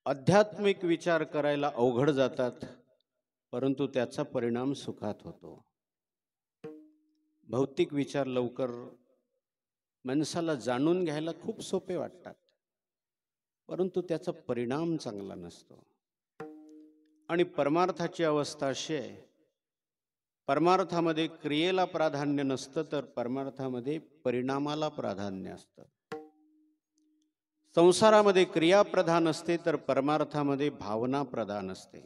आध्यात्मिक विचार करायला अवघड जातात, परंतु त्याचा परिणाम सुखात होतो. भौतिक विचार लवकर माणसाला जाणून घ्यायला खूप सोपे वाटतात, परंतु त्याचा परिणाम चांगला नसतो. आणि परमार्थाची अवस्था अशी आहे, परमार्थामध्ये क्रियेला प्राधान्य नसतं, तर परमार्थामध्ये परिणामाला प्राधान्य असतं. संसारामध्ये क्रिया प्रधान असते, तर परमार्थामध्ये भावना प्रधान असते.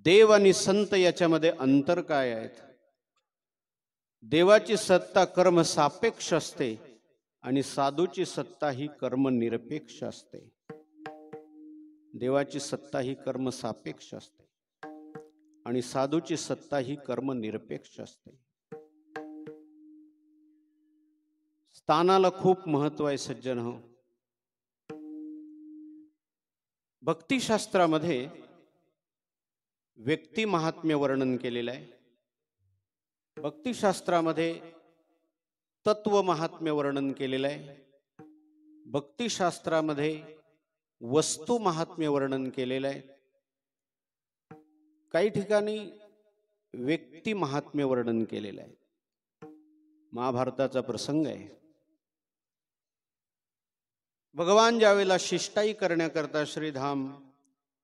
देव आणि संत याच्यामध्ये अंतर काय आहेत? देवाची सत्ता कर्म सापेक्ष असते आणि साधूची सत्ता ही कर्म निरपेक्ष असते. देवाची सत्ता ही कर्म सापेक्ष असते आणि साधूची सत्ता ही कर्म निरपेक्ष असते. स्थानाला खूप महत्व आहे सज्जन हो. भक्तिशास्त्रामध्ये व्यक्ती महात्म्य वर्णन केलेलं आहे. भक्तिशास्त्रामध्ये तत्व महात्म्य वर्णन केलेलं आहे. भक्तिशास्त्रामध्ये वस्तू महात्म्य वर्णन केलेलं आहे. काही ठिकाणी व्यक्ती महात्म्य वर्णन केलेलं आहे. महाभारताचा प्रसंग आहे. भगवान ज्यावेळेला शिष्टाई करण्याकरता श्रीधाम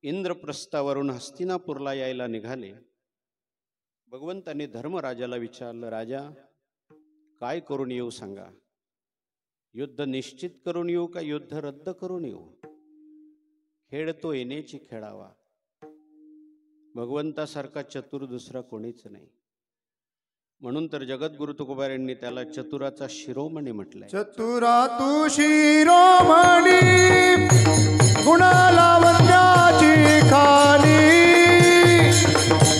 इंद्रप्रस्थावरून हस्तिनापूरला यायला निघाले, भगवंतांनी धर्मराजाला विचारलं, राजा काय करून येऊ सांगा? युद्ध निश्चित करून येऊ का युद्ध रद्द करून येऊ? खेळ तो येण्याची खेळावा. भगवंतासारखा चतुर दुसरा कोणीच नाही. म्हणून तर जगद्गुरु तुकोबारायांनी त्याला चतुराचा शिरोमणी म्हटलंय. चतुरा तू शिरोमणी गुणाला वंद्याची खाली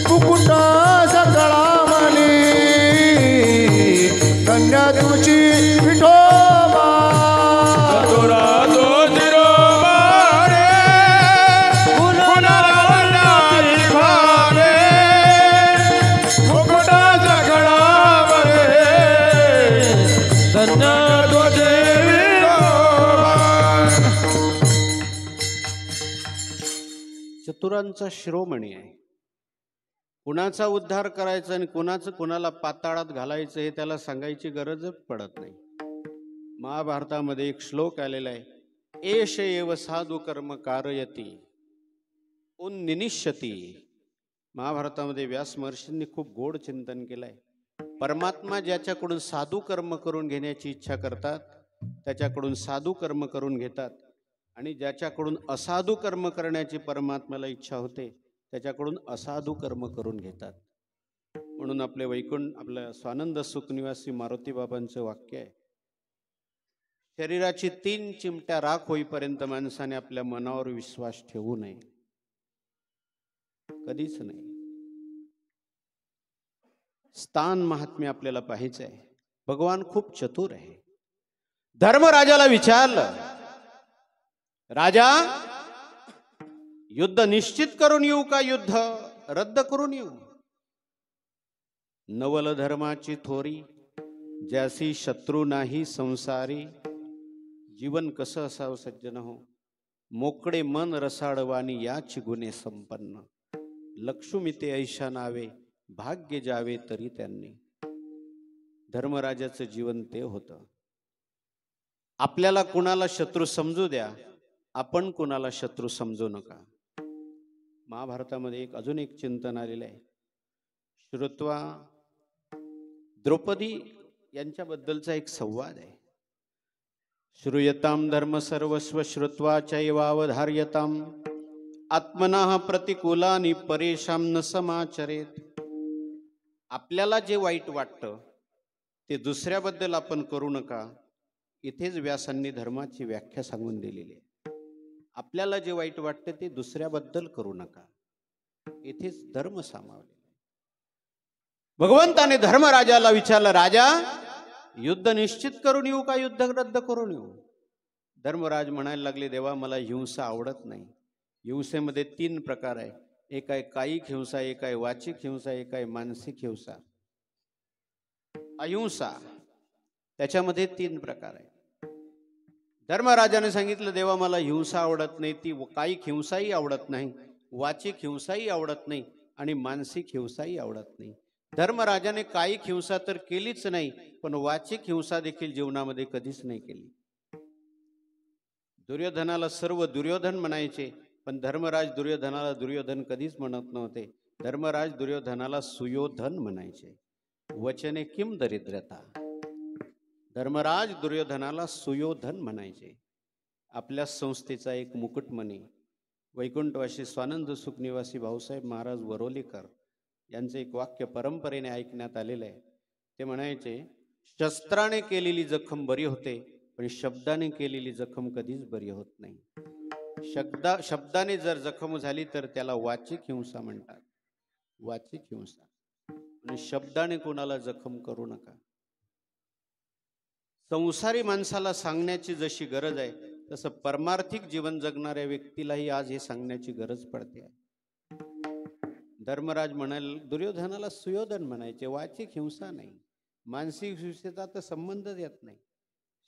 मुकुटा सकळा मनी कन्या तुझी विठोबा. चतुरा तू शिरोमणी गुणाला वंद्याची खाली मुकुटा सकळा चतुरांचा शिरोमणी आहे. कुणाचा उद्धार करायचा आणि कुणाला पाताळात घालायचं हे त्याला सांगायची गरजच पडत नाही. महाभारतामध्ये एक श्लोक आलेला आहे, एष एव साधु कर्म कारयती उन्निनिष्यती. महाभारतामध्ये व्यास महर्षींनी खूप गोड चिंतन केलंय. परमात्मा ज्याच्याकडून साधू कर्म करून घेण्याची इच्छा करतात, त्याच्याकडून साधू कर्म करून घेतात, आणि ज्याच्याकडून असाधू कर्म करण्याची परमात्म्याला इच्छा होते, त्याच्याकडून असाधू कर्म करून घेतात. म्हणून आपले वैकुंठ, आपल्या स्वानंद सुखनिवासी मारुती बाबांचं वाक्य आहे, शरीराची 3 चिमट्या राख होईपर्यंत माणसाने आपल्या मनावर विश्वास ठेवू नये. कधीच नाही. स्थान महात्म्य आपल्याला पाहायचं आहे. भगवान खूप चतुर आहे. धर्मराजाला विचारलं, राजा युद्ध निश्चित करून येऊ का युद्ध रद्द करून येऊ? नवल धर्माची थोरी ज्यासी शत्रू नाही संसारी. जीवन कसं असावं सज्जन हो? मोकळे मन रसाळवाणी याची गुणे संपन्न. लक्ष्मी ते ऐशा नावे भाग्य जावे तरी त्यांनी. धर्मराजाचं जीवन ते होतं. आपल्याला कुणाला शत्रू समजू द्या, आपण कुणाला शत्रू समजू नका. महाभारतामध्ये अजून एक चिंतन आलेलं आहे. श्रुत्वा द्रौपदी यांच्याबद्दलचा एक संवाद आहे. श्रूयताम धर्म सर्वस्व श्रुत्वा चैवावधार्यताम आत्मनः प्रतिकूलानि परेशाम न समाचरेत. आपल्याला जे वाईट वाटतं ते दुसऱ्याबद्दल आपण करू नका. इथेच व्यासांनी धर्माची व्याख्या सांगून दिलेली आहे. आपल्याला जे वाईट वाटतं ते दुसऱ्याबद्दल करू नका. इथेच धर्म सामावले. भगवंताने धर्मराजाला विचारलं, राजा युद्ध निश्चित करून येऊ का युद्ध रद्द करून येऊ? धर्मराज म्हणायला लागले, देवा मला हिंसा आवडत नाही. हिंसेमध्ये 3 प्रकार आहे. एक आहे कायिक हिंसा, एक आहे वाचिक हिंसा, एक आहे मानसिक हिंसा. अहिंसा त्याच्यामध्ये 3 प्रकार आहे. धर्मराजाने सांगितलं, देवा मला हिंसा आवडत नाही, ती कायिक हिंसाही आवडत नाही, वाचिक हिंसाही आवडत नाही आणि मानसिक हिंसाही आवडत नाही. धर्मराजाने कायिक हिंसा तर केलीच नाही, पण वाचिक हिंसा देखील जीवनामध्ये कधीच नाही केली. दुर्योधनाला सर्व दुर्योधन म्हणायचे, पण धर्मराज दुर्योधनाला दुर्योधन कधीच म्हणत नव्हते. धर्मराज दुर्योधनाला सुयोधन म्हणायचे. वचने किम दरिद्रता. धर्मराज दुर्योधनाला सुयोधन म्हणायचे. आपल्या संस्थेचा एक मुकुटमणी वैकुंठवासी स्वानंद सुखनिवासी भाऊसाहेब महाराज वरोलीकर यांचं एक वाक्य परंपरेने ऐकण्यात आलेलं आहे. ते म्हणायचे, शस्त्राने केलेली जखम बरी होते, पण शब्दाने केलेली जखम कधीच बरी होत नाही. शब्दाने जर जखम झाली तर त्याला वाचिक हिंसा म्हणतात. वाचिक हिंसा. आणि शब्दाने कोणाला जखम करू नका. संसारी माणसाला सांगण्याची जशी गरज आहे, तसं परमार्थिक जीवन जगणाऱ्या व्यक्तीलाही आज हे सांगण्याची गरज पडते. धर्मराज म्हणाल, दुर्योधनाला सुयोधन म्हणायचे. वाचिक हिंसा नाही, मानसिक हिंसेचा तर संबंधच येत नाही.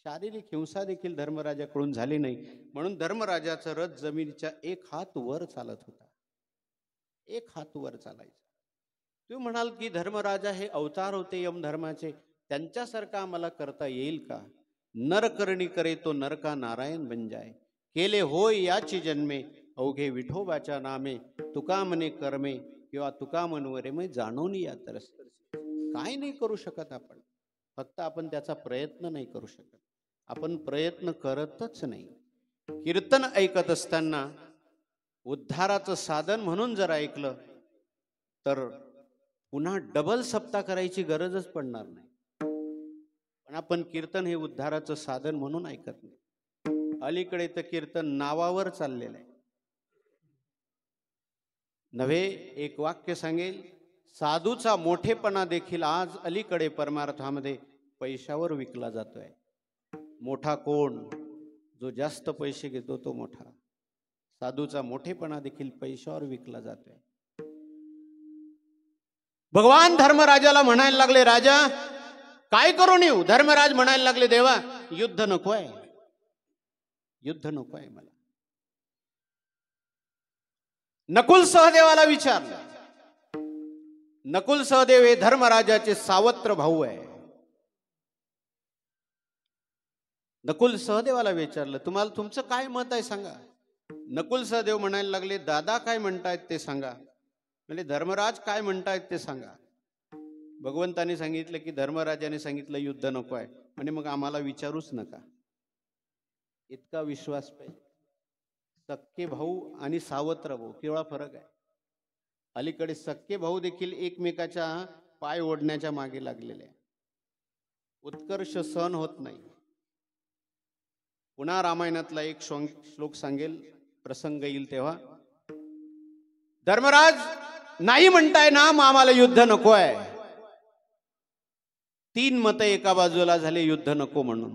शारीरिक हिंसा देखील धर्मराजाकडून झाली नाही. म्हणून धर्मराजाचा रथ जमिनीच्या 1 हात वर चालत होता. 1 हात वर चालायचा. तुम्ही म्हणाल की धर्मराजा हे अवतार होते यमधर्माचे, त्यांच्यासारखा आम्हाला करता येईल का? नर करणी करे तो नरका नारायण बन जाय. केले होय याची जन्मे, अवघे विठोबाच्या नामे. तुका मने कर्मे किंवा तुका मनवरे मै जाणून या तरस. काय नाही करू शकत आपण, फक्त आपण त्याचा प्रयत्न नाही करू शकत. आपण प्रयत्न करतच नाही. कीर्तन ऐकत असताना उद्धाराचं साधन म्हणून जर ऐकलं तर पुन्हा डबल सप्ताह करायची गरजच पडणार नाही. पण आपण कीर्तन हे उद्धाराचं साधन म्हणून ऐकत नाही. अलीकडे तर कीर्तन नावावर चाललेलं आहे. नव्हे, एक वाक्य सांगेल, साधूचा मोठेपणा देखील आज अलीकडे परमार्थामध्ये पैशावर विकला जातोय. मोठा कोण? जो जास्त पैसे घेतो तो मोठा. साधूचा मोठेपणा देखील पैशावर विकला जातोय. भगवान धर्मराजाला म्हणायला लागले, राजा काय करून येऊ? धर्मराज म्हणायला लागले, देवा युद्ध नकोय, युद्ध नकोय मला. नकुल सहदेवाला विचारलं. नकुल सहदेव हे धर्मराजाचे सावत्र भाऊ आहे. नकुल सहदेवाला विचारलं, तुम्हाला तुमचं काय मत आहे सांगा. नकुल सहदेव म्हणायला लागले, दादा काय म्हणतायत ते सांगा. म्हणजे धर्मराज काय म्हणतायत ते सांगा. भगवंताने सांगितलं की धर्मराजाने सांगितलं युद्ध नको आहे, म्हणजे मग आम्हाला विचारूच नका. इतका विश्वास पाहिजे. सक्के भाऊ आणि सावत्र भाऊ केवढा फरक आहे. अलीकडे सक्के भाऊ देखील एकमेकाच्या पाय ओढण्याच्या मागे लागलेले आहे. उत्कर्ष सहन होत नाही. पुन्हा रामायणातला एक श्लोक सांगेल, प्रसंग येईल तेव्हा. धर्मराज नाही म्हणताय ना, मग आम्हाला युद्ध नको आहे. 3 मत एका बाजूला झाले युद्ध नको म्हणून.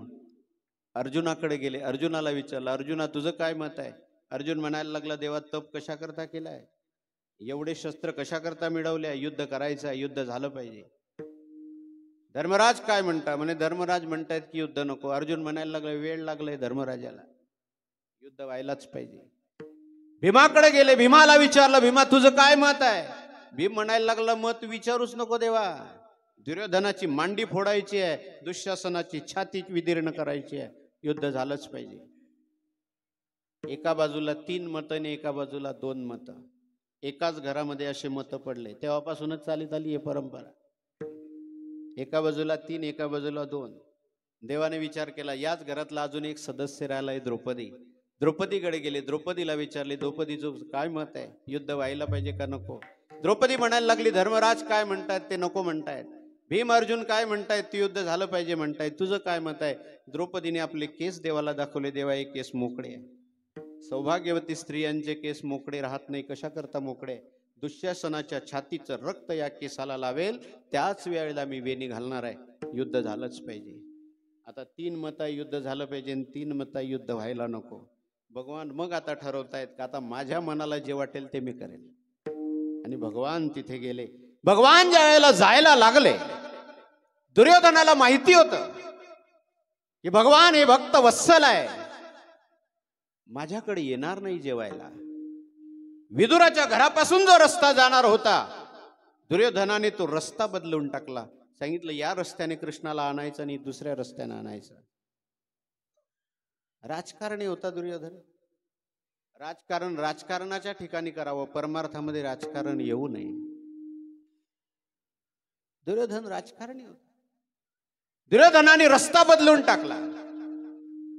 अर्जुनाकडे गेले. अर्जुनाला विचारलं, अर्जुना तुझं काय मत आहे? अर्जुन म्हणायला लागला, देवा तप कशा करता केलाय? एवढे शस्त्र कशा करता मिळवले? युद्ध करायचं, युद्ध झालं पाहिजे. धर्मराज काय म्हणता? म्हणे धर्मराज म्हणतायत की युद्ध नको. अर्जुन म्हणायला लागला, वेळ लागलाय धर्मराजाला, युद्ध व्हायलाच पाहिजे. भीमाकडे गेले. भीमाला विचारलं, भीमा तुझं काय मत आहे? भीम म्हणायला लागला, मत विचारूच नको देवा. दुर्योधनाची मांडी फोडायची आहे, दुःशासनाची छाती विदीर्ण करायची आहे, युद्ध झालंच पाहिजे. एका बाजूला 3 मतं आणि एका बाजूला 2 मतं. एकाच घरामध्ये असे मतं पडले. तेव्हापासूनच चालत आली ही परंपरा. एका बाजूला 3, एका बाजूला 2. देवाने विचार केला, याच घरातला अजून एक सदस्य राहिलाय, द्रौपदी. द्रौपदीकडे गेले. द्रौपदीला विचारले, द्रौपदीचं काय मत आहे? युद्ध व्हायला पाहिजे का नको? द्रौपदी म्हणायला लागली, धर्मराज काय म्हणतायत ते नको म्हणतायत. भीम अर्जुन काय म्हणतायत ते युद्ध झालं पाहिजे म्हणतायत. तुझं काय मत आहे? द्रौपदीने आपले केस देवाला दाखवले. देवा हे केस मोकळे आहे. सौभाग्यवती स्त्रियांचे केस मोकळे राहत नाही. कशा करता मोकळे? दुःशासनाच्या छातीचं रक्त या केसाला लावेल, त्याच वेळेला मी वेणी घालणार आहे. युद्ध झालंच पाहिजे. आता 3 मतं युद्ध झालं पाहिजे आणि 3 मतं युद्ध व्हायला नको. भगवान मग आता ठरवतायत का आता माझ्या मनाला जे वाटेल ते मी करेल. आणि भगवान तिथे गेले. भगवान ज्या वेळेला जायला लागले, दुर्योधनाला माहिती होतं की भगवान हे भक्त वत्सल आहे. माझ्याकडे येणार नाही जेवायला. विदुराच्या घरापासून जो रस्ता जाणार होता, दुर्योधनाने तो रस्ता बदलून टाकला. सांगितलं या रस्त्याने कृष्णाला आणायचं आणि दुसऱ्या रस्त्याने आणायचं. राजकारणी होता दुर्योधन. राजकारण राजकारणाच्या ठिकाणी करावं, परमार्थामध्ये राजकारण येऊ नये. दुर्योधन राजकारणी होता. दुर्योधनाने रस्ता बदलून टाकला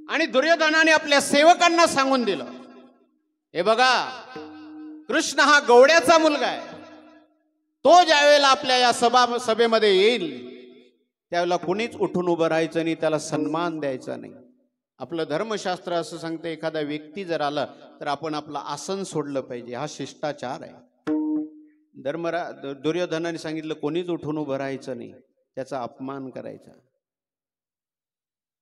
आणि दुर्योधनाने आपल्या सेवकांना सांगून दिलं, हे बघा, कृष्ण हा गवड्याचा मुलगा आहे. तो ज्यावेळेला आपल्या या सभेमध्ये येईल त्यावेळेला कुणीच उठून उभं राहायचं नाही, त्याला सन्मान द्यायचा नाही. आपलं धर्मशास्त्र असं सांगते, एखादा व्यक्ती जर आला तर आपण आपलं आसन सोडलं पाहिजे. हा शिष्टाचार आहे. दुर्योधनाने सांगितलं कोणीच उठून उभं राहायचं नाही, त्याचा अपमान करायचा.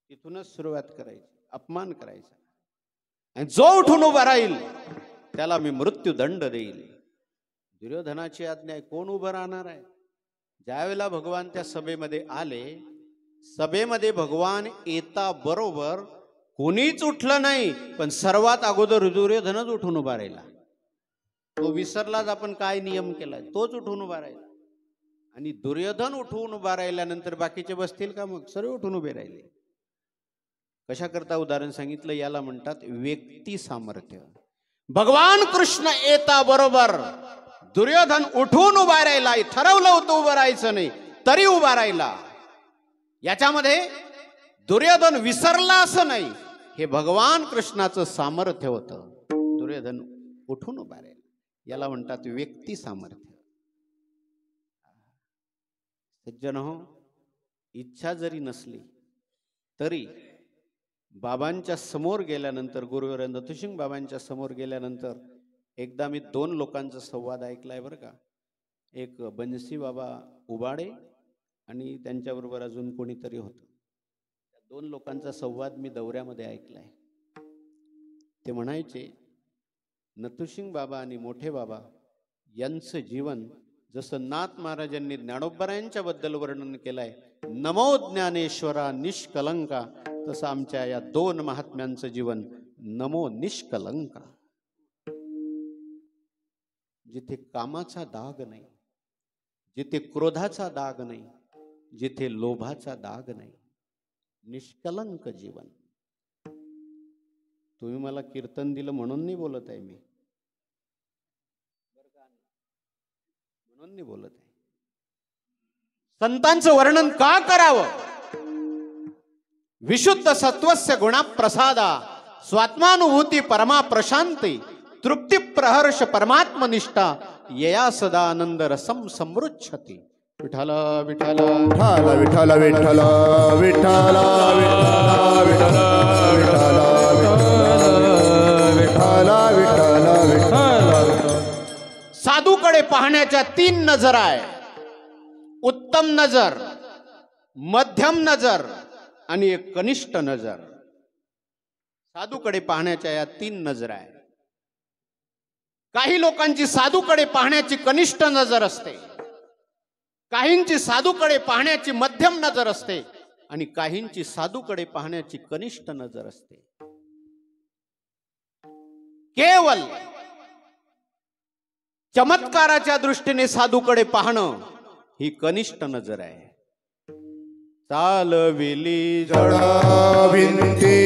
तिथूनच सुरुवात करायची, अपमान करायचा. आणि जो उठून उभा राहील त्याला मी मृत्यूदंड देईल. दुर्योधनाची आज्ञा आहे. कोण उभं राहणार आहे? ज्यावेळेला भगवान त्या सभेमध्ये आले, सभेमध्ये भगवान येता बरोबर कोणीच उठलं नाही, पण सर्वात अगोदर दुर्योधनच उठून उभा राहिला. तो विसरलाच आपण काय नियम केलाय, तोच उठून उभा राहिला. आणि दुर्योधन उठून उभा राहिल्यानंतर बाकीचे बसतील का? मग सर्व उठून उभे राहिले. कशा करता उदाहरण सांगितलं, याला म्हणतात व्यक्ती सामर्थ्य. भगवान कृष्ण येता बरोबर दुर्योधन उठून उभा राहिला. ठरवलं होतं उभं राहायचं नाही, तरी उभा राहिला. याच्यामध्ये दुर्योधन विसरला असं नाही, हे भगवान कृष्णाचं सामर्थ्य होतं. दुर्योधन उठून उभा राहिला, याला म्हणतात व्यक्ती सामर्थ्य. सज्जन हो, इच्छा जरी नसली तरी बाबांच्या समोर गेल्यानंतर, गुरुवर नथुसिंग बाबांच्या समोर गेल्यानंतर एकदा मी 2 लोकांचा संवाद ऐकलाय बरं का. एक बंसी बाबा उबाडे आणि त्यांच्याबरोबर अजून कोणीतरी होतं. 2 लोकांचा संवाद मी दौऱ्यामध्ये ऐकलाय. ते म्हणायचे, नथुसिंग बाबा आणि मोठे बाबा यांचं जीवन जसं नाथ महाराजांनी ज्ञानोबरायांच्या बद्दल वर्णन केलंय, नमो ज्ञानेश्वरा निष्कलंका, तसं आमच्या या 2 महात्म्यांचं जीवन नमो निष्कलंका. जिथे कामाचा दाग नाही, जिथे क्रोधाचा दाग नाही, जिथे लोभाचा दाग नाही, निष्कलंक जीवन. तुम्ही मला कीर्तन दिलं म्हणून नाही बोलत आहे मी, म्हणून नाही बोलत आहे. संतांचं वर्णन का करावं? विशुद्ध सत्वस्य गुणा प्रसादा, स्वात्मानुभूती परमा प्रशांती, तृप्ती प्रहर्ष परमात्मनिष्ठा, यया सदा आनंद रसम समृच्छति. विठ्ठल विठ्ठल विठ्ठल विठ्ठल विठ्ठल विठ्ठल विठ्ठल विठ्ठल विठ्ठल विठ्ठल. साधूकडे पाहण्याच्या 3 नजर आहे. उत्तम नजर, मध्यम नजर आणि एक कनिष्ठ नजर. साधूकडे पाहण्याच्या या 3 नजर आहे. काही लोकांची साधूकडे पाहण्याची कनिष्ठ नजर असते, काहींची साधूकडे पाहण्याची मध्यम नजर असते आणि काहींची साधूकडे पाहण्याची कनिष्ठ नजर असते. केवळ चमत्काराच्या दृष्टीने साधूकडे पाहणं ही कनिष्ठ नजर आहे. चालविली जडविंती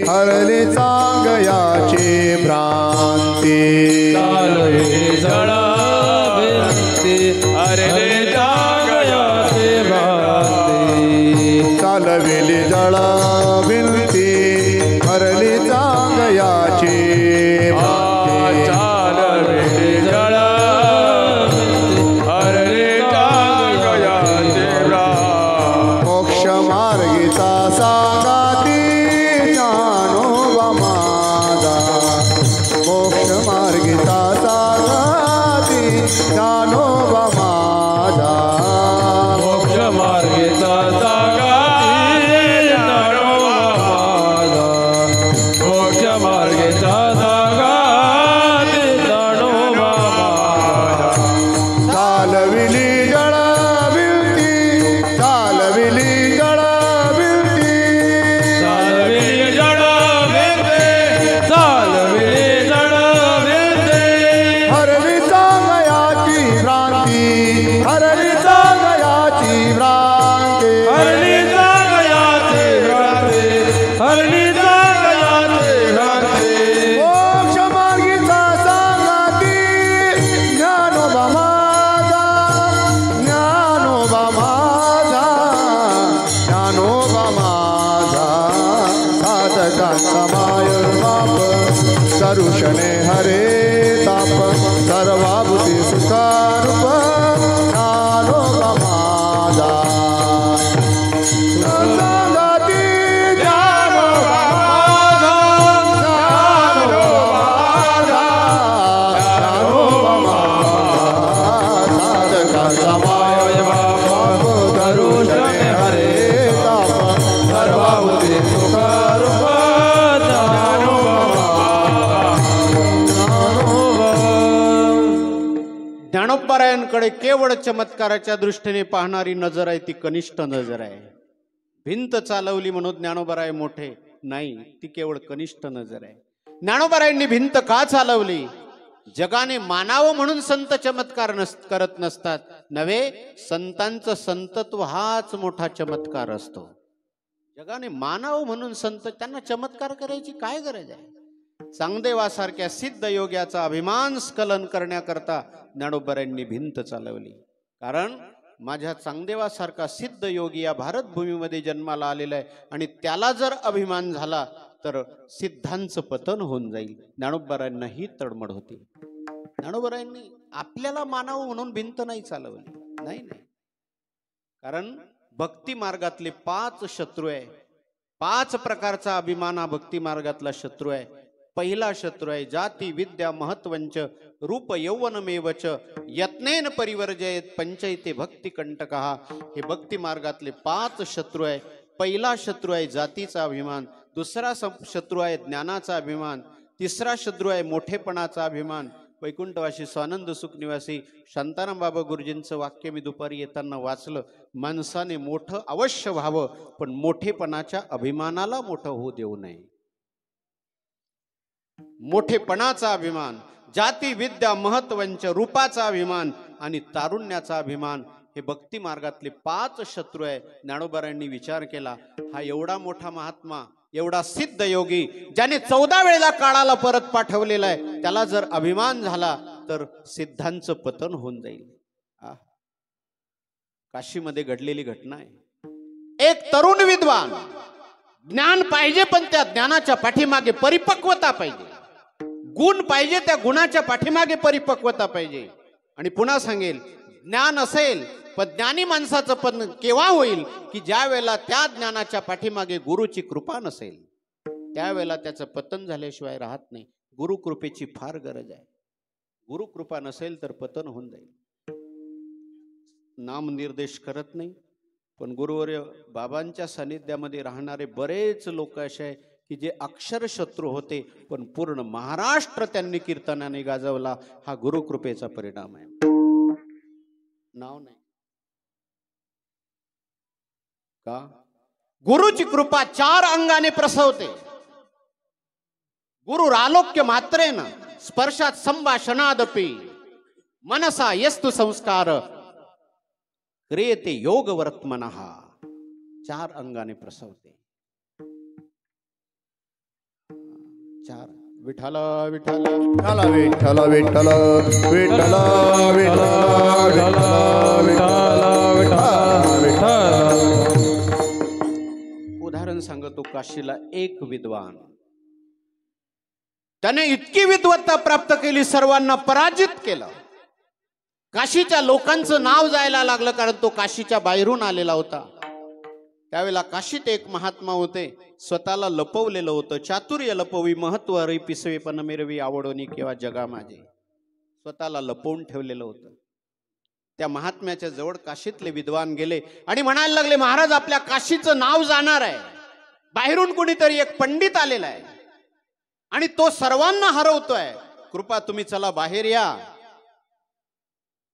हरले चांगयाची भ्रांती. चालविली जडविंती हरले चांगयाची भ्रांती. चालविली जडविंती हरले चांगयाची भ्रांती. चालविली जडविंती हरले चांगयाची भ्रांती. मोक्ष मार्गीचा सांगाती ज्ञानोबा माझा. मोक्ष मार्गीचा सांगाती ज्ञानोबा माझा. मोक्ष मार्गेचा जागाती ज्ञानोबा माझा. मोक्ष मार्गेचा जागाती ज्ञानोबा माझा. चालविली जडविंती चालविली जडविंती. चालविली जडविंती माय बाप करुषणे हरे ताप सर्वाभूती सुखारूप ज्ञानोबा माझा संगाती ज्ञानोबा माझा ज्ञानोबा माझा साधकांचा माय बाप करुषणे हरे ताप सर्वाभूती सुखारूप ज्ञानोबारायांकडे केवळ चमत्काराच्या दृष्टीने पाहणारी नजर आहे ती कनिष्ठ नजर आहे. भिंत चालवली म्हणून ज्ञानोबाराय मोठे नाही, ती केवळ कनिष्ठ नजर आहे. ज्ञानोबारायांनी भिंत का चालवली? जगाने मानावं म्हणून संत चमत्कार करत नसतात नव्हे, संतांचं संतत्व हाच मोठा चमत्कार असतो. जगाने मानावं म्हणून संत, त्यांना चमत्कार करायची काय गरज आहे? चांगदेवासारख्या सिद्ध योग्याचा अभिमान स्खलन करण्याकरता ज्ञानोबारायांनी भिंत चालवली. कारण माझ्या चांगदेवासारखा सिद्ध योगी या भारतभूमीमध्ये जन्माला आलेला आहे आणि त्याला जर अभिमान झाला तर सिद्धांचं पतन होऊन जाईल. ज्ञानोबारायांना ही तडमड होती. ज्ञानोबारायांनी आपल्याला मानावं म्हणून भिंत नाही चालवली, नाही. कारण भक्ती मार्गातले 5 शत्रू आहे. 5 प्रकारचा अभिमान हा भक्ती मार्गातला शत्रू आहे. पहिला शत्रू आहे जाती विद्या महत्वंच रूप यौवनमेवच यत्नेन परिवर्जयेत पंचैते भक्ती कंटकः. हे भक्ती मार्गातले 5 शत्रू आहे. पहिला शत्रू आहे जातीचा अभिमान, दुसरा शत्रू आहे ज्ञानाचा अभिमान, तिसरा शत्रू आहे मोठेपणाचा अभिमान. वैकुंठवासी स्वानंद सुख निवासी शांताराम बाबा गुरुजींचं वाक्य मी दुपारी येताना वाचलं. माणसाने मोठं अवश्य व्हावं पण मोठेपणाच्या अभिमानाला मोठं होऊ देऊ नये. मोठेपणाचा अभिमान, जाती विद्या महत्वंच रूपाचा अभिमान आणि तारुण्याचा अभिमान हे भक्ती मार्गातले 5 शत्रू आहे. ज्ञानोबारायांनी विचार केला, हा एवढा मोठा महात्मा, एवढा सिद्ध योगी ज्याने 14 वेळेला काळाला परत पाठवलेला आहे, त्याला जर अभिमान झाला तर सिद्धांचं पतन होऊन जाईल. काशीमध्ये घडलेली घटना आहे. एक तरुण विद्वान, ज्ञान पाहिजे पण त्या ज्ञानाच्या पाठीमागे परिपक्वता पाहिजे, गुण पाहिजे त्या गुणाच्या पाठीमागे परिपक्वता पाहिजे. आणि पुन्हा सांगेल, ज्ञान असेल पण ज्ञानी माणसाचं पण केव्हा होईल की ज्या वेळेला त्या ज्ञानाच्या पाठीमागे गुरुची कृपा नसेल, त्यावेळेला त्याचं पतन झाल्याशिवाय राहत नाही. गुरुकृपेची फार गरज आहे. गुरुकृपा नसेल तर पतन होऊन जाईल. नामनिर्देश करत नाही पण गुरुवर्य बाबांच्या सानिध्यामध्ये राहणारे बरेच लोक असे आहे की जे अक्षर शत्रू होते पण पूर्ण महाराष्ट्र त्यांनी कीर्तनाने गाजवला. हा गुरुकृपेचा परिणाम आहे. नाव नाही का? गुरुची कृपा 4 अंगाने प्रसवते. गुरुरालोक्य मात्रेन स्पर्शात संभाषणादपि मनसा यस्तु संस्कार क्रियते योग वर्तमनः. 4 अंगाने प्रसवते. 4 विठ्ठल विठ्ठल विठ्ठल विठ्ठल विठ्ठल विठ्ठल विठ्ठल. उदाहरण सांगतो. काशीला एक विद्वान, त्याने इतकी विद्वत्ता प्राप्त केली, सर्वांना पराजित केलं. काशीच्या लोकांचं नाव जायला लागलं कारण तो काशीच्या बाहेरून आलेला होता. त्यावेळेला काशीत एक महात्मा होते, स्वतःला लपवलेलं होतं. चातुर्य लपवी महत्व हरी पिसवे पण मिरवी आवडोनी किंवा जगा माझे. स्वतःला लपवून ठेवलेलं होतं. त्या महात्म्याच्या जवळ काशीतले विद्वान गेले आणि म्हणायला लागले, महाराज आपल्या काशीचं नाव जाणार आहे. बाहेरून कोणीतरी एक पंडित आलेला आहे आणि तो सर्वांना हरवतोय. कृपा तुम्ही चला बाहेर या.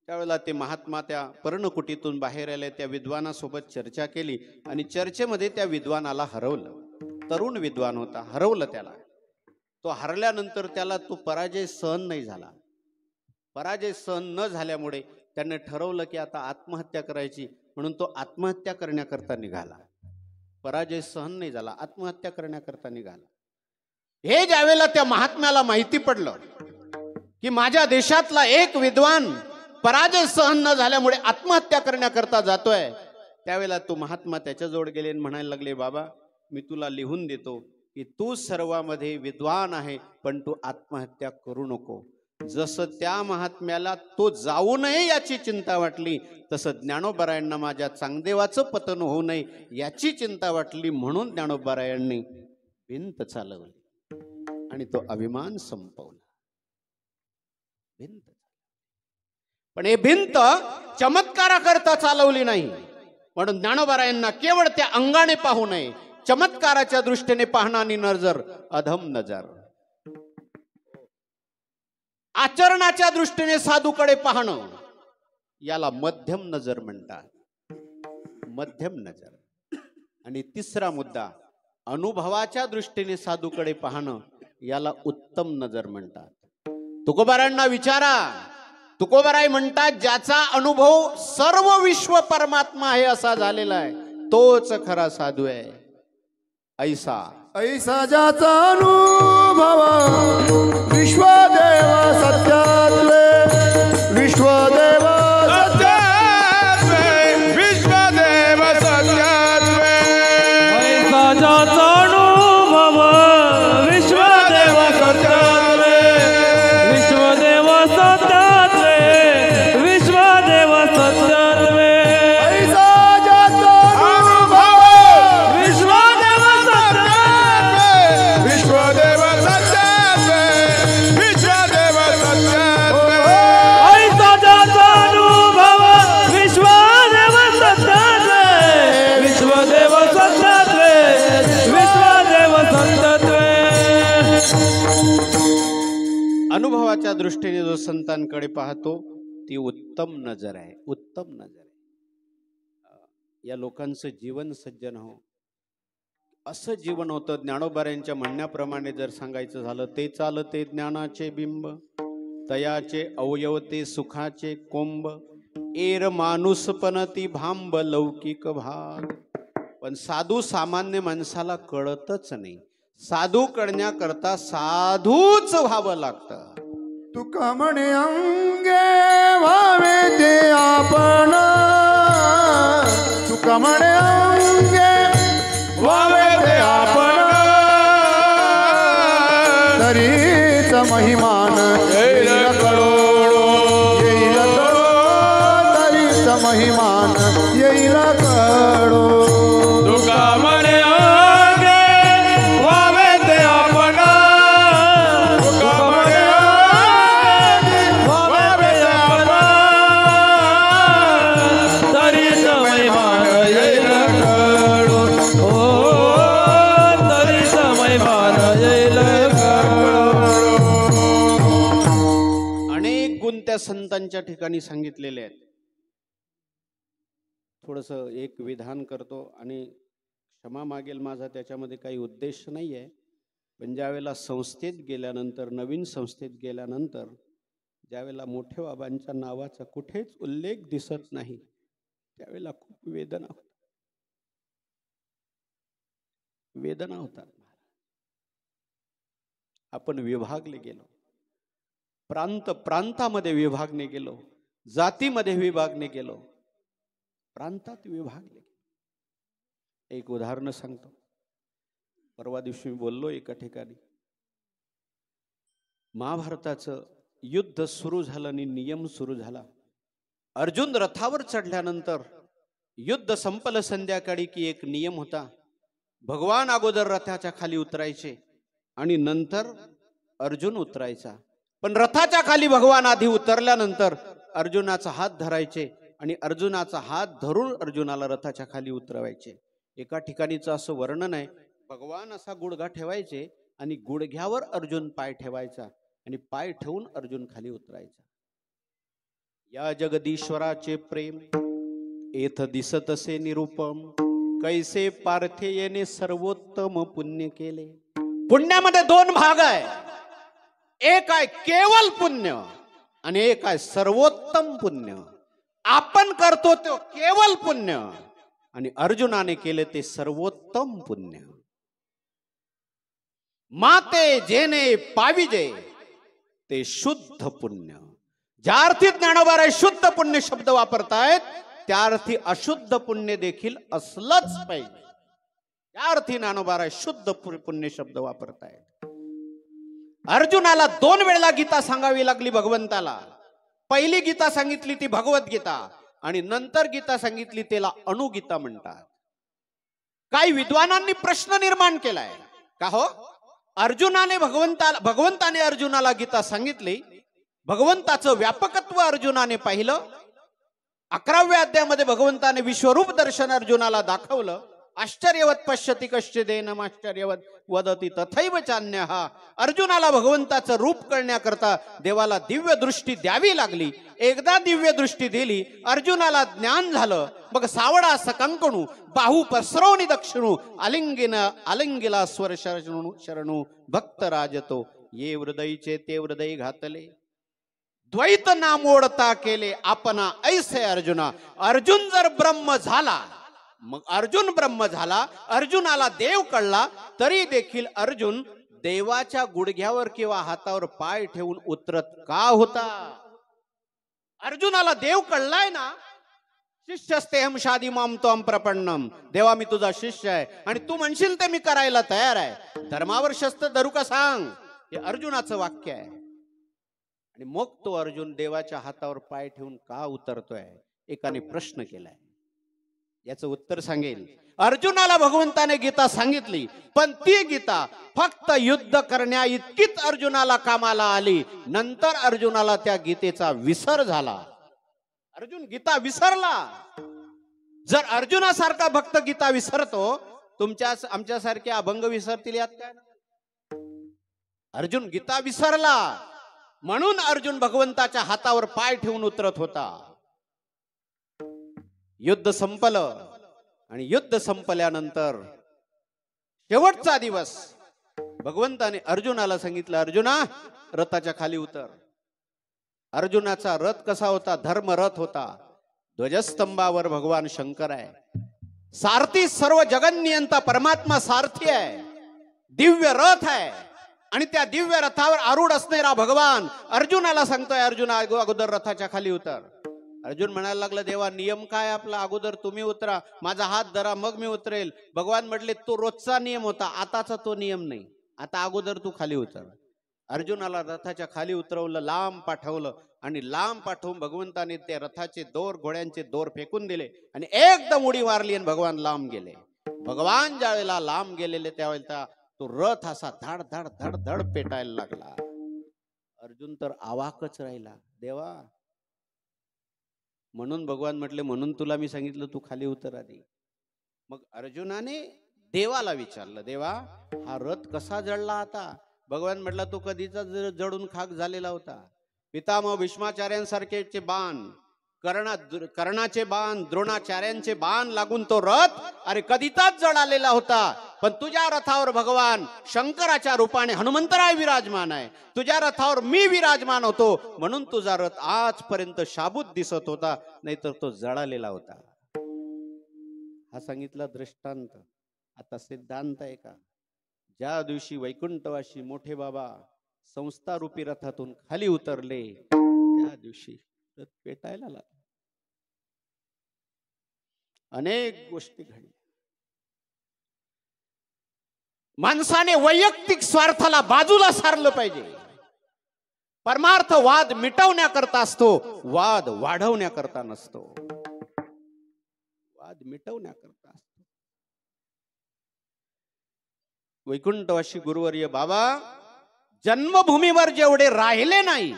त्यावेळेला ते महात्मा त्या पर्णकुटीतून बाहेर आले. त्या विद्वानासोबत चर्चा केली आणि चर्चेमध्ये त्या विद्वानाला हरवलं. तरुण विद्वान होता, हरवलं त्याला. तो हरल्यानंतर त्याला तो पराजय सहन नाही झाला. पराजय सहन न झाल्यामुळे त्याने ठरवलं की आता आत्महत्या करायची, म्हणून तो आत्महत्या करण्याकरता निघाला. पराजय सहन नाही झाला, आत्महत्या करण्याकरता निघाला. हे ज्यावेळेला त्या महात्म्याला माहिती पडलं की माझ्या देशातला एक विद्वान पराजय सहन न झाल्यामुळे आत्महत्या करण्याकरता जातोय, त्यावेळेला तो महात्मा त्याच्याजवळ गेले आणि म्हणायला लागले, बाबा मी तुला लिहून देतो, की तू सर्वांमध्ये विद्वान आहे, पण तू आत्महत्या करू नको. जसं त्या महात्म्याला तो जाऊ नये याची चिंता वाटली, तसं ज्ञानोबारायांना माझ्या चांगदेवाचं पतन होऊ नये याची चिंता वाटली. म्हणून ज्ञानोबारायांनी भिंत चालवली आणि तो अभिमान संपवला. भिंत, पण हे भिंत चमत्काराकरता चालवली नाही. म्हणून ज्ञानोबारायांना केवळ त्या अंगाने पाहू नये, चमत्काराच्या दृष्टीने पाहणारी नजर अधम नजर, आचरणाच्या दृष्टीने साधूकडे पाहणं याला मध्यम नजर म्हणतात. मध्यम नजर. आणि तिसरा मुद्दा, अनुभवाच्या दृष्टीने साधूकडे पाहणं याला उत्तम नजर म्हणतात. तुकोबारांना विचारा, तुकोबाराय म्हणतात ज्याचा अनुभव सर्व विश्व परमात्मा आहे असा झालेला आहे तोच खरा साधू आहे. ऐसा ऐसा ज्याचा अनुभव विश्वदेव सत्यात्वे, विश्वदेव सत्यात्वे, विश्वदेव सत्यात्वे. ऐसा ज्याचा अनुभव विश्वदेव सत्यात्वे, विश्वदेव सत्यात्वे, विश्वदेव सत्यात्वे. ऐसा ज्याचा अनुभव विश्वदेव सत्यात्वे, विश्वदेव सत्यात्वे, विश्वदेव सत्यात्वे. ऐसा ज्याचा अनुभव विश्वदेव सत्यात्वे, विश्वदेव सत्यात्वे, विश्वदेव सत्यात्वे. अनुभवाच्या दृष्टीने जो संतांकडे पाहतो ती उत्तम नजर आहे. उत्तम नजर आहे. या लोकांचं जीवन सज्जन हो, असं जीवन होतं. ज्ञानोबारायांच्या म्हणण्याप्रमाणे जर सांगायचं झालं, ते चालते ज्ञानाचे बिंब, तयाचे अवयव ते सुखाचे कोंब, एर माणूस पण ती भांब लौकिक भाग. पण साधू सामान्य माणसाला कळतच नाही. साधू करण्याकरता साधूच व्हावं लागतं. तुका म्हणे अंगे व्हावे ते आपण, तुका म्हणे अंगे व्हावे ते आपण, तरीच महिमान येईल कळोळो, येईल कळो, तरीच महिमान येईल कळो. तुका म्हणे अंगे व्हावे ते आपण, तुका म्हणे अंगे व्हावे ते आपण, तरीच महिमान येईल कळो, हो, तरीच महिमान येईल कळो. अनेक गुण त्या संतांच्या ठिकाणी सांगितलेले आहेत. थोडस एक विधान करतो आणि क्षमा मागेल माझा, त्याच्यामध्ये काही उद्देश नाही आहे. पण ज्यावेळेला संस्थेत गेल्यानंतर, नवीन संस्थेत गेल्यानंतर, ज्यावेळेला मोठे बाबांच्या नावाचा कुठेच उल्लेख दिसत नाही, त्यावेळेला खूप वेदना होतात. वेदना होतात. आपण विभागले गेलो, प्रांत प्रांतामध्ये विभागणे गेलो, जातीमध्ये विभागणे गेलो, प्रांतात विभागले. एक उदाहरण सांगतो. परवा दिवशी मी बोललो एका ठिकाणी, महाभारताचं युद्ध सुरू झालं आणि नियम सुरू झाला. अर्जुन रथावर चढल्यानंतर युद्ध संपलं संध्याकाळी की एक नियम होता, भगवान अगोदर रथाच्या खाली उतरायचे आणि नंतर अर्जुन उतरायचा. पण रथाच्या खाली भगवान आधी उतरल्यानंतर अर्जुनाचा हात धरायचे आणि अर्जुनाचा हात धरून अर्जुनाला रथाच्या खाली उतरवायचे. एका ठिकाणीचं असं वर्णन आहे, भगवान असा गुडघा ठेवायचे आणि गुडघ्यावर अर्जुन पाय ठेवायचा आणि पाय ठेवून अर्जुन खाली उतरायचा. या जगदीश्वराचे प्रेम एथ दिसतसे निरूपम, कैसे पार्थेयने सर्वोत्तम पुण्य केले. पुण्यामध्ये दोन भाग आहे, एक आहे केवल पुण्य आणि एक आहे सर्वोत्तम पुण्य. आपण करतो तो केवल पुण्य आणि अर्जुनाने केले ते सर्वोत्तम पुण्य. माते जेने पाविजे ते शुद्ध पुण्य. ज्या अर्थी ज्ञानोबा शुद्ध पुण्य शब्द वापरतायत त्या अर्थी अशुद्ध पुण्य देखील असलंच पाहिजे. या अर्थी ज्ञानोबा शुद्ध पुण्य शब्द वापरतायत. अर्जुनाला 2 वेळेला गीता सांगावी लागली भगवंताला. पहिली गीता सांगितली ती भगवद्गीता आणि नंतर गीता सांगितली त्याला अणुगीता म्हणतात. काही विद्वानांनी प्रश्न निर्माण केलाय का हो, भगवंताने अर्जुनाला गीता सांगितली, भगवंताचं व्यापकत्व अर्जुनाने पाहिलं. 11व्या अध्यायामध्ये भगवंताने विश्वरूप दर्शन अर्जुनाला दाखवलं. आश्चर्यवत पश्यति कश्चिदेनम आश्चर्यवत वदति तथैव चान्यः. अर्जुनाला भगवंताचं रूप कळण्याकरता देवाला दिव्य दृष्टी द्यावी लागली. एकदा दिव्य दृष्टी दिली, अर्जुनाला ज्ञान झालं. मग सावडा सकंकणू बाहू पसरवणी दक्षिणू आलिंगिला स्वर शरणू भक्त राजतो ये हृदयीचे ते हृदय घातले. द्वैत नामोडता केले आपणा ऐसे अर्जुना. अर्जुन जर ब्रह्म झाला, मग अर्जुन ब्रह्म झाला, अर्जुनाला देव कळला, तरी देखील अर्जुन देवाच्या गुडघ्यावर किंवा हातावर पाय ठेवून उतरत का होता? अर्जुनाला देव कळलाय ना. शिष्यस्तेहम शादी माम त्वम प्रपन्नम. देवा मी तुझा शिष्य आहे आणि तू म्हणशील ते मी करायला तयार आहे. धर्मावर शस्त्र धरू का सांग, हे अर्जुनाचं वाक्य आहे. आणि मग तो अर्जुन देवाच्या हातावर पाय ठेवून का उतरतोय? एकाने प्रश्न केलाय, याचं उत्तर सांगेल. अर्जुनाला भगवंताने गीता सांगितली, पण ती गीता फक्त युद्ध करण्या इतकीच अर्जुनाला कामाला आली. नंतर अर्जुनाला त्या गीतेचा विसर झाला. अर्जुन गीता विसरला. जर अर्जुनासारखा भक्त गीता विसरतो, आमच्यासारखे अभंग विसरतील यात काय? अर्जुन गीता विसरला, म्हणून अर्जुन भगवंताच्या हातावर पाय ठेवून उतरत होता. युद्ध संपलं आणि युद्ध संपल्यानंतर शेवटचा दिवस भगवंताने अर्जुनाला सांगितलं, अर्जुना रथाच्या खाली उतर. अर्जुनाचा रथ कसा होता? धर्म रथ होता. ध्वजस्तंभावर भगवान शंकर आहे. सारथी सर्व जगन्नियंता परमात्मा सारथी आहे. दिव्य रथ आहे आणि त्या दिव्य रथावर आरूढ असणारा भगवान अर्जुनाला सांगतोय, अर्जुना अगोदर रथाच्या खाली उतर. अर्जुन म्हणायला लागला, देवा नियम काय आपला? अगोदर तुम्ही उतरा, माझा हात धरा, मग मी उतरेल. भगवान म्हटले, तो रोजचा नियम होता, आताचा तो नियम नाही. आता अगोदर तू खाली उतर. अर्जुनाला रथाच्या खाली उतरवलं, लांब पाठवलं आणि लांब पाठवून भगवंताने ते रथाचे दोर, घोड्यांचे दोर फेकून दिले आणि एकदम उडी मारली आणि भगवान लांब गेले. भगवान ज्यावेळेला लांब गेलेले त्यावेळेला तो रथ असा धड धड धड धड पेटायला लागला. अर्जुन तर अवाकच राहिला. देवा, म्हणून भगवान म्हटले, म्हणून तुला मी सांगितलं तू खाली उतर आधी. मग अर्जुनाने देवाला विचारलं, देवा हा रथ कसा जळला आता? भगवान म्हटला, तो कधीचा जळून खाक झालेला होता. पितामह भीष्माचार्यांसारखेचे बाण, कर्णाचे बाण, द्रोणाचार्यांचे बाण लागून तो रथ अरे कधीचाच जळालेला होता. पण तुझ्या रथावर भगवान शंकराच्या रूपाने हनुमंतराय विराजमान आहे. तुझ्या रथावर मी विराजमान होतो, म्हणून तुझा रथ आजपर्यंत शाबूत दिसत होता, नाहीतर तो जळालेला होता. हा सांगितला दृष्टांत. आता सिद्धांत आहे का? ज्या दिवशी वैकुंठवासी मोठे बाबा संस्था रूपी रथातून खाली उतरले, त्या दिवशी रथ पेटायला लागला. अनेक गोष्टी घडल्या. माणसाने वैयक्तिक स्वार्थाला बाजूला सारलं पाहिजे. परमार्थ वाद मिटवण्याकरता असतो, वाद वाढवण्याकरता नसतो. वाद मिटवण्याकरता असतो. वैकुंठवासी गुरुवर्य बाबा जन्मभूमीवर जेवढे राहिले नाही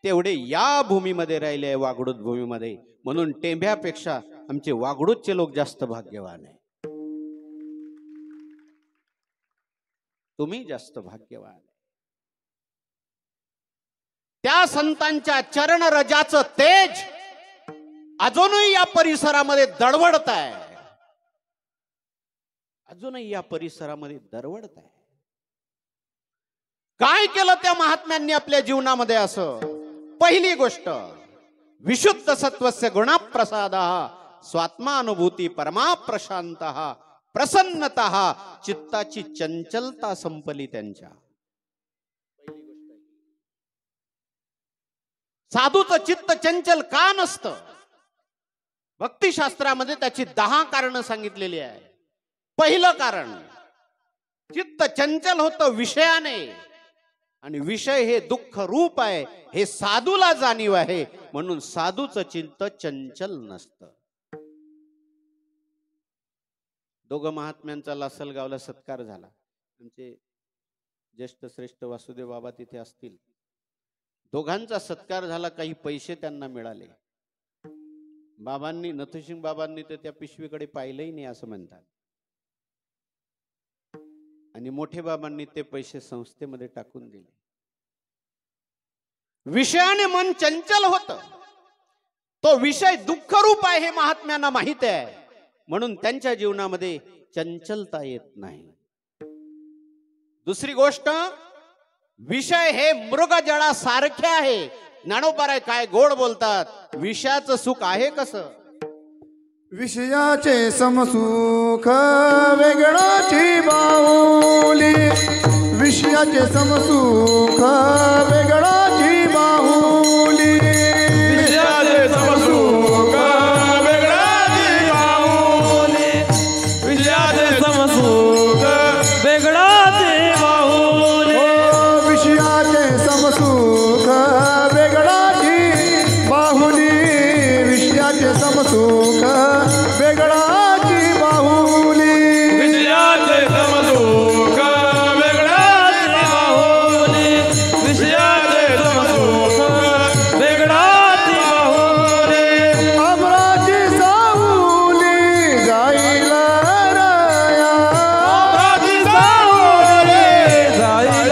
तेवढे या भूमीमध्ये राहिले, वागडूत भूमीमध्ये. म्हणून टेंभ्यापेक्षा आमचे वागडूतचे लोक जास्त भाग्यवान आहे. तुम्ही जास्त भाग्यवान. त्या संतांच्या चरण रजाचं तेज अजूनही या परिसरामध्ये दडवडत आहे. अजूनही या परिसरामध्ये दरवडत आहे. काय केलं त्या महात्म्यांनी आपल्या जीवनामध्ये? असं पहिली गोष्ट, विशुद्ध सत्वस्य गुणप्रसादः स्वात्मानुभूती परमा प्रशांतः प्रसन्नतः चित्ताची चंचलता संपली त्यांच्या. साधूचं चित्त चंचल का नसतं? भक्तिशास्त्रामध्ये त्याची 10 कारणं सांगितलेली आहे. पहिलं कारण चित्त चंचल होतं विषयाने, आणि विषय हे दुःख रूप आहे हे साधूला जाणीव आहे, म्हणून साधूचं चित्त चंचल नसतं. दोघं महात्म्यांचा लासलगावला सत्कार झाला. आमचे ज्येष्ठ श्रेष्ठ वासुदेव बाबा तिथे असतील. दोघांचा सत्कार झाला. काही पैसे त्यांना मिळाले. बाबांनी, नथुसिंग बाबांनी तर त्या पिशवीकडे पाहिलंही नाही असं म्हणतात, आणि मोठे बाबांनी ते पैसे संस्थेमध्ये टाकून दिले. विषयाने मन चंचल होत. तो विषय दुःखरूप आहे हे महात्म्यांना माहित आहे, म्हणून त्यांच्या जीवनामध्ये चंचलता येत नाही. दुसरी गोष्ट, विषय हे मृगजळासारखे आहे. ज्ञानोबा काय गोड बोलतात, विषयाचं सुख आहे कसं? विषयाचे समसुख वेगळाची बाहुली, विषयाचे समसुख वेगळाची बाहुली, विषयाचे समसुख वेगळाची बाहुली, विषयाचे समसुख वेगळाची बाहुली, विषयाचे समसुख वेगळाची बाहुली, विषयाचे समसुख वेगळाची बाहुली, विषयाचे समसुख वेगळाची बाहुली, विषयाचे समसुख वेगळाची बाहुली, अमराची सावली जाईल राया, अमराची सावली जाईल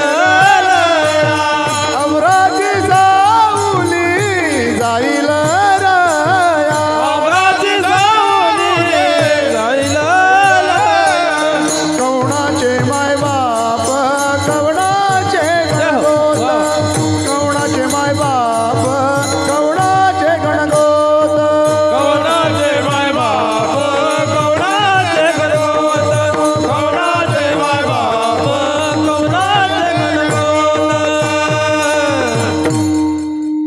अमराची सावली जाईल राया, अमराची सावली जाईल कवणाचे मायबाप कवणाचे गणगोत, कवणाचे मायबाप कवणाचे गणगोत, कवनाचे मायबाप कवनाचे गणगोत, कवनाचे मायबाप कवनाचे गणगोत.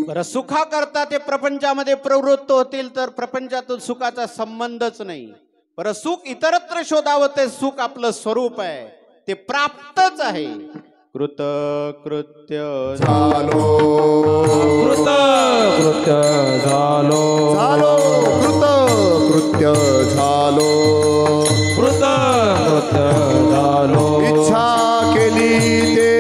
बरं, सुखाकरता ते प्रपंचामध्ये प्रवृत्त होतील तर प्रपंचातून सुखाचा संबंधच नाही. बरं, सुख इतरत्र शोधावं ते सुख आपलं स्वरूप आहे, ते प्राप्तच आहे. कृतकृत्य झालो कृत कृत्य झालो, झालो कृत कृत्य झालो, कृत कृत्य झालो, इच्छा केली ते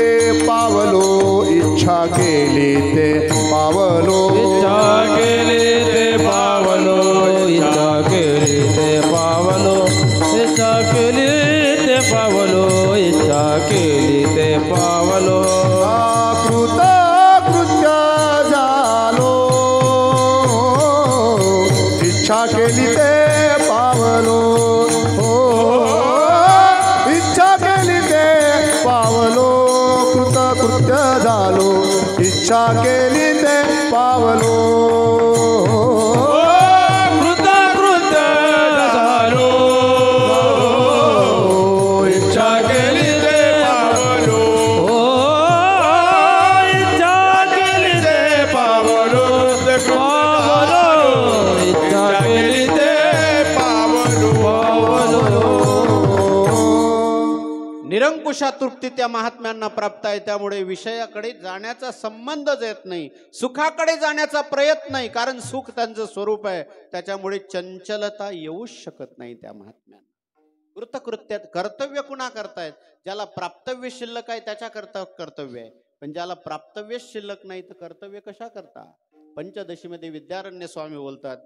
पावलो, इच्छा केली ते पावलो, इच्छा केली ते पावलो, इच्छा केली ते पावलो, इच्छा केली ते पावलो, इच्छा केली ते पावलो, कृत कृत्य झालो, इच्छा केली ते पावलो, हो इच्छा केली ते पावलो, कृत कृत्य झालो, इच्छा केली ते पावलो, कृत कृत्य झालो, इच्छा केली ते पावलो, ओ इच्छा केली ते पावलो, पावलो, इच्छा केली ते निरंकुशा तृप्ती त्या महात्म्यांना प्राप्त आहे. त्यामुळे विषयाकडे जाण्याचा संबंधच येत नाही, सुखाकडे जाण्याचा प्रयत्न नाही, कारण सुख त्यांचं स्वरूप आहे. त्याच्यामुळे चंचलता येऊच शकत नाही त्या महात्म्यांना. कृतकृत्यात कर्तव्य कुणा करतायत? ज्याला प्राप्तव्य शिल्लक आहे त्याच्या करता कर्तव्य आहे, पण ज्याला प्राप्तव्य शिल्लक नाही तर कर्तव्य कशा करता? पंचदशीमध्ये विद्यारण्य स्वामी बोलतात,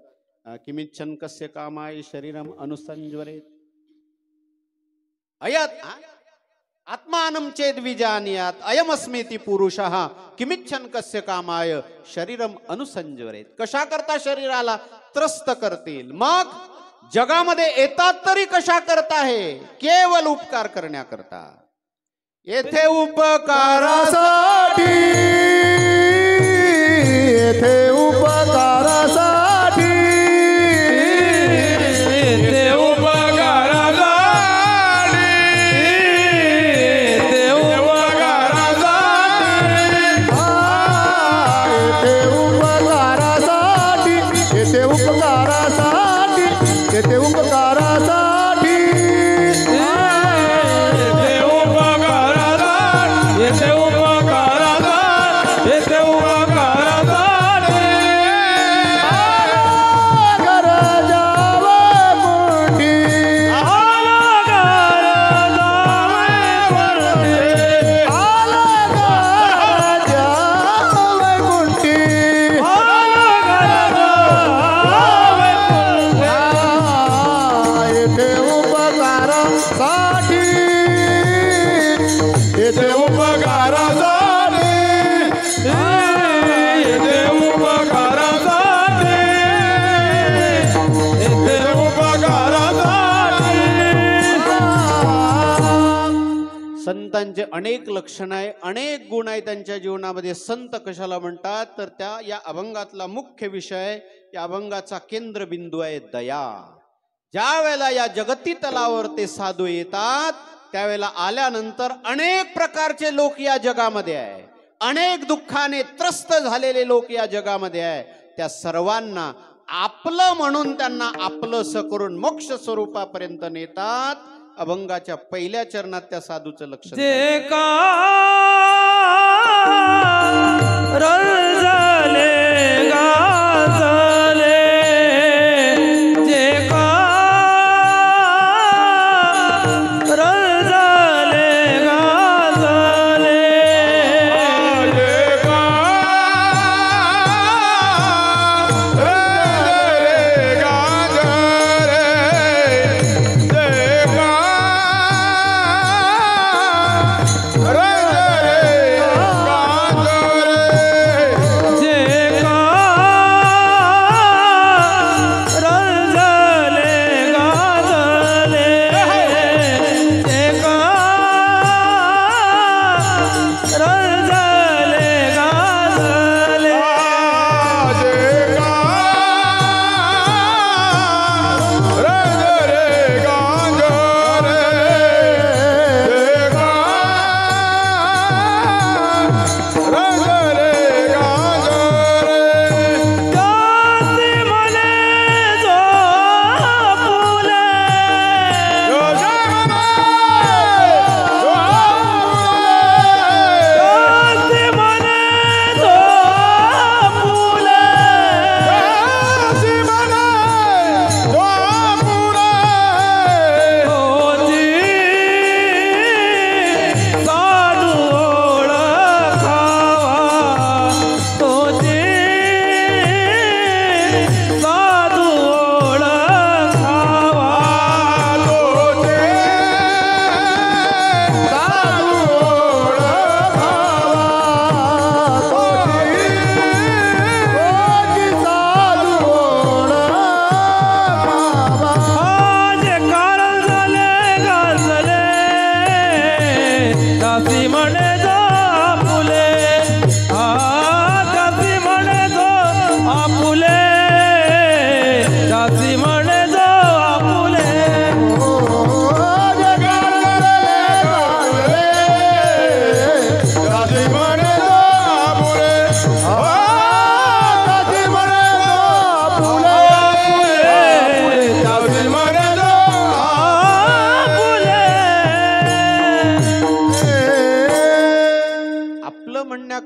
किमिच्छन् कस्य कामाय शरीरम अनुसंज्वरेत अयत आत्मानं चेद विजानीयात अयमस्मेति पुरुषः किमिच्छन् कस्य कामाय शरीरम अनुसंज्वरेत. कशा करता शरीराला त्रस्त करतील? मग जगामध्ये येतात तरी कशा करता? आहे केवल उपकार करण्याकरता. येथे उपकारासाठी, येथे उपकारासाठी, ते उपकारासाठी, ते उपकारासाठी, येथे उपकारासाठी, येथे उपकारासाठी, येथे उपकारासाठी, संतांचे अनेक लक्षणं आहे, अनेक गुण आहे त्यांच्या जीवनामध्ये. संत कशाला म्हणतात तर त्या या अभंगातला मुख्य विषय, या अभंगाचा केंद्रबिंदू आहे दया. ज्या वेळेला या जगती तलावर ते साधू येतात त्यावेळेला आल्यानंतर अनेक प्रकारचे लोक या जगामध्ये आहे, अनेक दुःखाने त्रस्त झालेले लोक या जगामध्ये आहे. त्या सर्वांना आपलं म्हणून त्यांना आपलंसं करून मोक्ष स्वरूपापर्यंत नेतात. अभंगाच्या पहिल्या चरणात त्या साधूचं लक्ष जे का रंजले गाजले, जे का रंजले गाजले,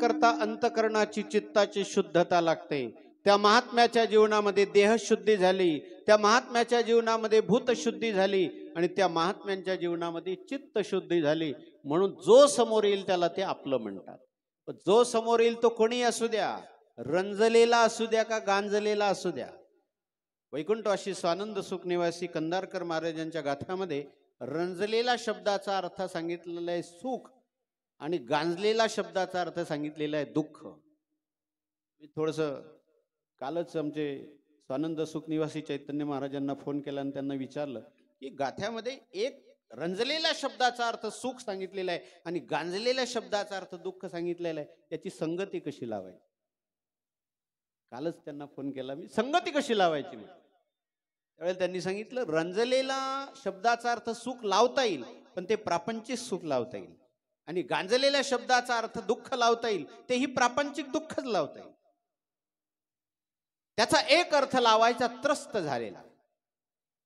करता अंतकरणाची चित्ताची शुद्धता लागते. त्या महात्म्याच्या जीवनामध्ये देहशुद्धी झाली, त्या महात्म्याच्या जीवनामध्ये भूतशुद्धी झाली आणि त्या महात्म्यांच्या जीवनामध्ये चित्तशुद्धी झाली. म्हणून जो समोर येईल त्याला ते आपलं म्हणतात. जो समोर येईल तो कोणी असू द्या, रंजलेला असू द्या का गांजलेला असू द्या. वैकुंठवासी स्वानंद सुख निवासी कंधारकर महाराजांच्या गाथामध्ये रंजलेला शब्दाचा अर्थ सांगितलेला आहे सुख आणि गांजलेला शब्दाचा अर्थ सांगितलेला आहे दुःख. मी थोडंसं कालच आमचे स्वानंद सुख निवासी चैतन्य महाराजांना फोन केला आणि त्यांना विचारलं की गाथ्यामध्ये एक रंजलेल्या शब्दाचा अर्थ सुख सांगितलेला आहे आणि गांजलेल्या शब्दाचा अर्थ दुःख सांगितलेला आहे, याची संगती कशी लावायची. कालच त्यांना फोन केला मी, संगती कशी लावायची. त्यावेळेला त्यांनी सांगितलं रंजलेला शब्दाचा अर्थ सुख लावता येईल पण ते प्रापंचिक सुख लावता येईल आणि गांजलेल्या शब्दाचा अर्थ दुःख लावता येईल तेही प्रापंचिक दुःखच लावता येईल. त्याचा एक अर्थ लावायचा त्रस्त झालेला.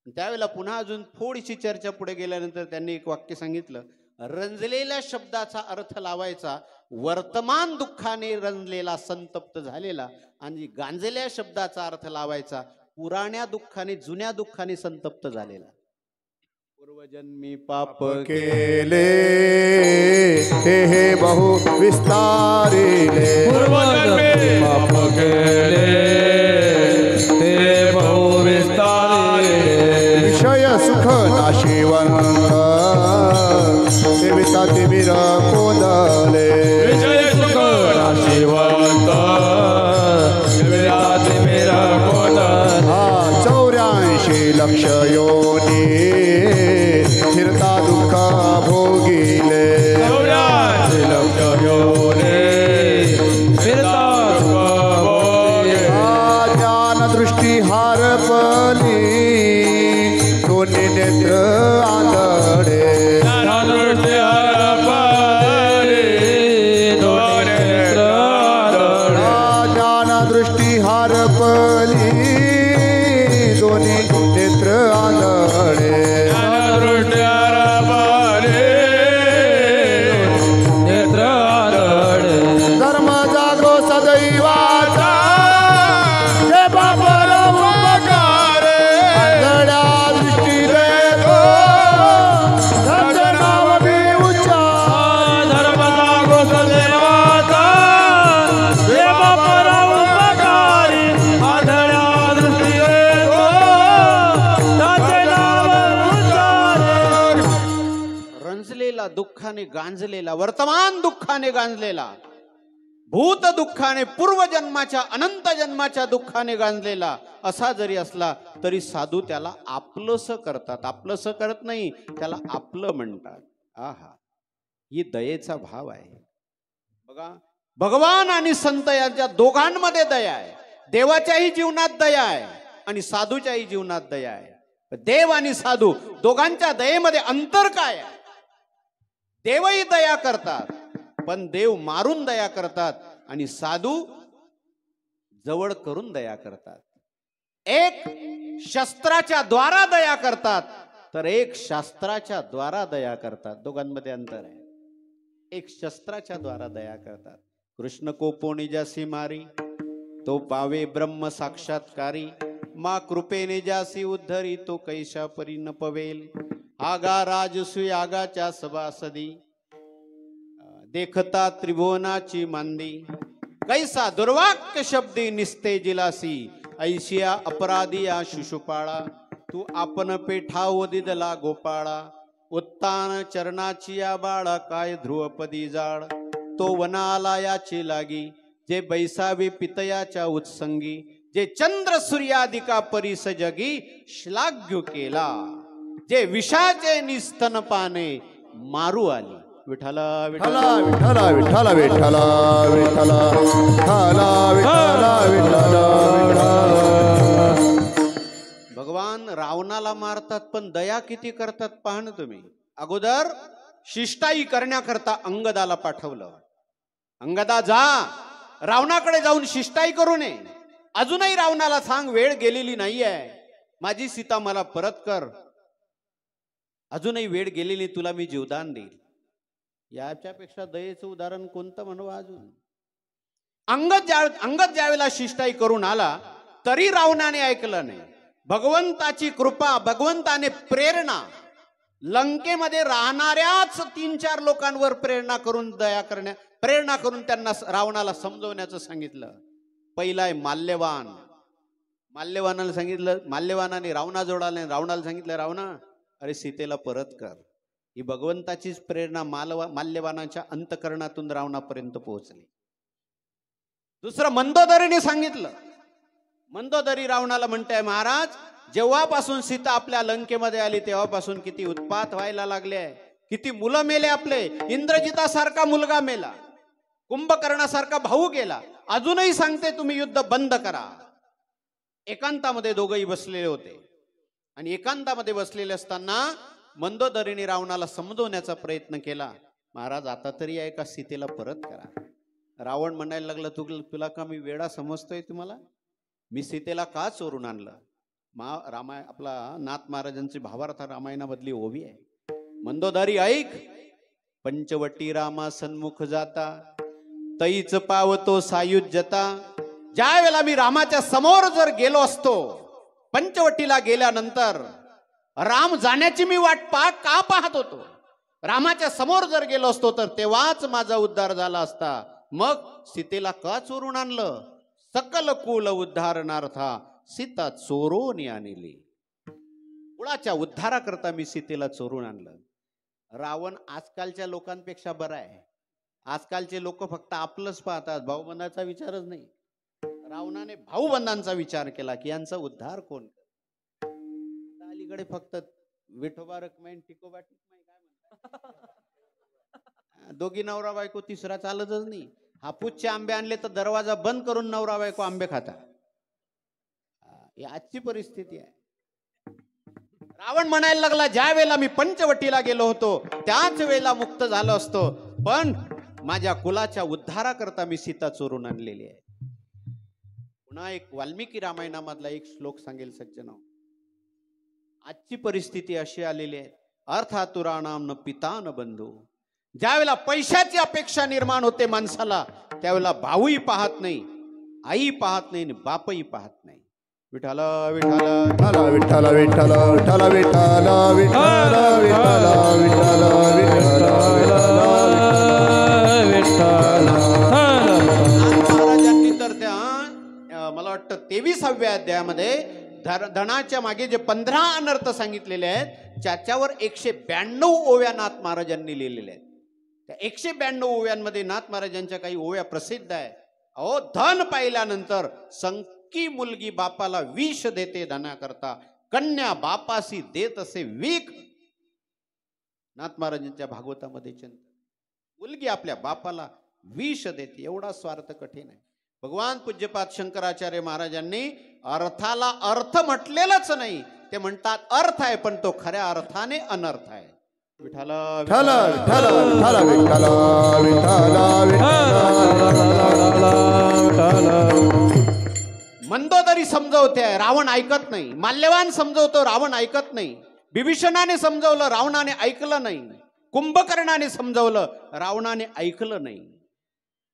त्यावेळेला पुन्हा अजून थोडीशी चर्चा पुढे गेल्यानंतर त्यांनी एक वाक्य सांगितलं, रंजलेल्या शब्दाचा अर्थ लावायचा वर्तमान दुःखाने रंजलेला संतप्त झालेला आणि गांजलेल्या शब्दाचा अर्थ लावायचा पुराण्या दुःखाने जुन्या दुःखाने संतप्त झालेला. पूर्वजन्मी पाप केले हे बहु विस्तारिले, पूर्वजन्मी पाप केले ते बहु विस्तारिले, विषय सुख नाशिवंत सेविता तिमिर कोदले, विजय सुख नाशिवंत सेविता तिमिर कोदले. 84 लक्ष योनी फिरता दुःख भोगिले, गांजलेला, वर्तमान दुःखाने गांजलेला, भूत दुःखाने, पूर्वजन्माच्या अनंत जन्माच्या दुःखाने गांजलेला असा जरी असला तरी साधू त्याला आपलंसं करतात. आपलंसं करत नाही, त्याला आपलं म्हणतात. आहा, ही दयेचा भाव आहे. बघा, भगवान आणि संत यांच्या दोघांमध्ये दया आहे. देवाच्याही जीवनात दया आहे आणि साधूच्याही जीवनात दया आहे. देव आणि साधू दोघांच्या दयेमध्ये अंतर काय आहे? देवही दया करतात, पण देव मारून दया करतात आणि साधू जवळ करून दया करतात. एक शस्त्राच्या द्वारा दया करतात, तर एक शास्त्राच्या द्वारा दया करतात. दोघांमध्ये अंतर आहे. एक शस्त्राच्या द्वारा दया करतात. कृष्ण को निजासी मारी, तो पावे ब्रह्म साक्षात्कारी. मा कृपेने जासी उद्धरी, तो कैशा परी न पवेल. आगा राजसुई आगाच्या सभासदी, देखता त्रिभुवनाची मांदी. कैसा दुर्वाक्य शब्दी निस्ते जिलासी, ऐशिया अपराधी या शिशुपाळा. तू आपण पेठाव दिदला गोपाळा, उत्तान चरणाची या बाळा. काय ध्रुवपदी जाळ, तो वनाला याची लागी. जे बैसावे पितयाच्या उत्संगी, जे चंद्र सूर्यादिका परिस जगी. श्लाघ्य केला, जे विषाचे निस्तन पाने मारू आली. विठला विठला विठला विठला विठला विठला विठला विठला. भगवान रावणाला मारतात पण दया किती करतात पहा ना तुम्ही. अगोदर शिष्टाई करण्याकरता अंगदाला पाठवलं. अंगदा जा, रावणाकडे जाऊन शिष्टाई करू नये. अजूनही रावणाला सांग वेळ गेलेली नाहीये, माझी सीता मला परत कर. अजूनही वेळ गेलेली, तुला मी जीवदान देईल. याच्यापेक्षा दयेचं उदाहरण कोणतं म्हणू अजून? अंगद ज्यावेळेला शिष्टाई करून आला तरी रावणाने ऐकलं नाही. भगवंताची कृपा, भगवंताने प्रेरणा, लंकेमध्ये राहणाऱ्याच 3-4 लोकांवर प्रेरणा करून त्यांना रावणाला समजवण्याचं सांगितलं. पहिला आहे माल्यवान. माल्यवानाला सांगितलं, माल्यवानाने रावणाजवळ रावणाला सांगितलं, रावणा अरे सीतेला परत कर. ही भगवंताचीच प्रेरणा माल्यवानाच्या अंतकरणातून रावणापर्यंत पोहोचली. दुसरं मंदोदरीने सांगितलं. मंदोदरी रावणाला म्हणताय, महाराज जेव्हापासून सीता आपल्या लंकेमध्ये आली तेव्हापासून किती उत्पात व्हायला लागले, किती मुलं मेले आपले. इंद्रजितासारखा मुलगा मेला, कुंभकर्णासारखा भाऊ गेला. अजूनही सांगते तुम्ही युद्ध बंद करा. एकांतामध्ये दोघंही बसलेले होते आणि एकांतामध्ये बसलेले असताना मंदोदरीने रावणाला समजवण्याचा प्रयत्न केला. महाराज आता तरी आहे का, सीतेला परत करा. रावण म्हणायला लागला, तुला का मी वेडा समजतोय? तुम्हाला मी सीतेला का चोरून आणलं? आपला नाथ महाराजांची भावार्थ रामायणामधली ओवी आहे. मंदोदरी ऐक, पंचवटी रामा सन्मुख जाता, तईच पावतो सायुज्यता. ज्या वेळेला मी रामाच्या समोर जर गेलो असतो, पंचवटीला गेल्यानंतर राम जाण्याची मी वाट का पाहत होतो. रामाच्या समोर जर गेलो असतो तर तेव्हाच माझा उद्धार झाला असता. मग सीतेला का चोरून आणलं? सकल कुल उद्धारणार्था सीता चोरून आणली. कुळाच्या उद्धाराकरता मी सीतेला चोरून आणलं. रावण आजकालच्या लोकांपेक्षा बरा आहे. आजकालचे लोक फक्त आपलंच पाहतात, भाऊबंधाचा विचारच नाही. रावणाने भाऊबंधांचा विचार केला की यांचा उद्धार कोण. अलीकडे फक्त विठोबा रखमाई टिकोबा टिकमाई काय म्हणतात, दोघी नवरा बायको, तिसरा चालतच नाही. हापूसचे आंबे आणले तर दरवाजा बंद करून नवरा बायको आंबे खाता. ही आजची परिस्थिती आहे. रावण म्हणायला लागला, ज्या वेळेला मी पंचवटीला गेलो होतो त्याच वेळेला मुक्त झालो असतो, पण माझ्या कुलाच्या उद्धाराकरता मी सीता चोरून आणलेली आहे. पुन्हा एक वाल्मिकी रामायणामधला एक श्लोक सांगेल सज्जनो. आजची परिस्थिती अशी आलेली आहे, अर्थातुराणाम न पिता न बंधू. ज्यावेळेला पैशाची अपेक्षा निर्माण होते माणसाला, त्यावेळेला भाऊही पाहत नाही, आई पाहत नाही, बापही पाहत नाही. विठ्ठल विठ्ठल विठ्ठल विठ्ठल विठ्ठल विठ्ठल विठ्ठल विठ्ठल विठ्ठल. महाराजांनी तर त्या मला वाटतं 23व्या अध्यायामध्ये धनाच्या मागे जे 15 अनर्थ सांगितलेले आहेत, त्याच्यावर 192 ओव्या नाथ महाराजांनी लिहिलेल्या आहेत. त्या 192 ओव्यांमध्ये नाथ महाराजांच्या काही ओव्या प्रसिद्ध आहे. अहो, धन पाहिल्यानंतर संकी मुलगी बापाला विष देते धनाकरता, कन्या बापासी देत असे वीक. नाथ महाराजांच्या भागवतामध्ये चिंतन. मुलगी आपल्या बापाला विष देते, एवढा स्वार्थ कठीण आहे. भगवान पूज्यपाद शंकराचार्य महाराजांनी अर्थाला अर्थ म्हटलेलंच नाही, ते म्हणतात अर्थ आहे पण तो खऱ्या अर्थाने अनर्थ आहे. विठाला विठ्ठल विठ्ठल विठ्ठल विठ्ठल विठ्ठल. मंदोदरी समजवते आहे, रावण ऐकत नाही. माल्यवान समजवतो, रावण ऐकत नाही. बिभीषणाने समजवलं, रावणाने ऐकलं नाही. कुंभकर्णाने समजवलं, रावणाने ऐकलं नाही.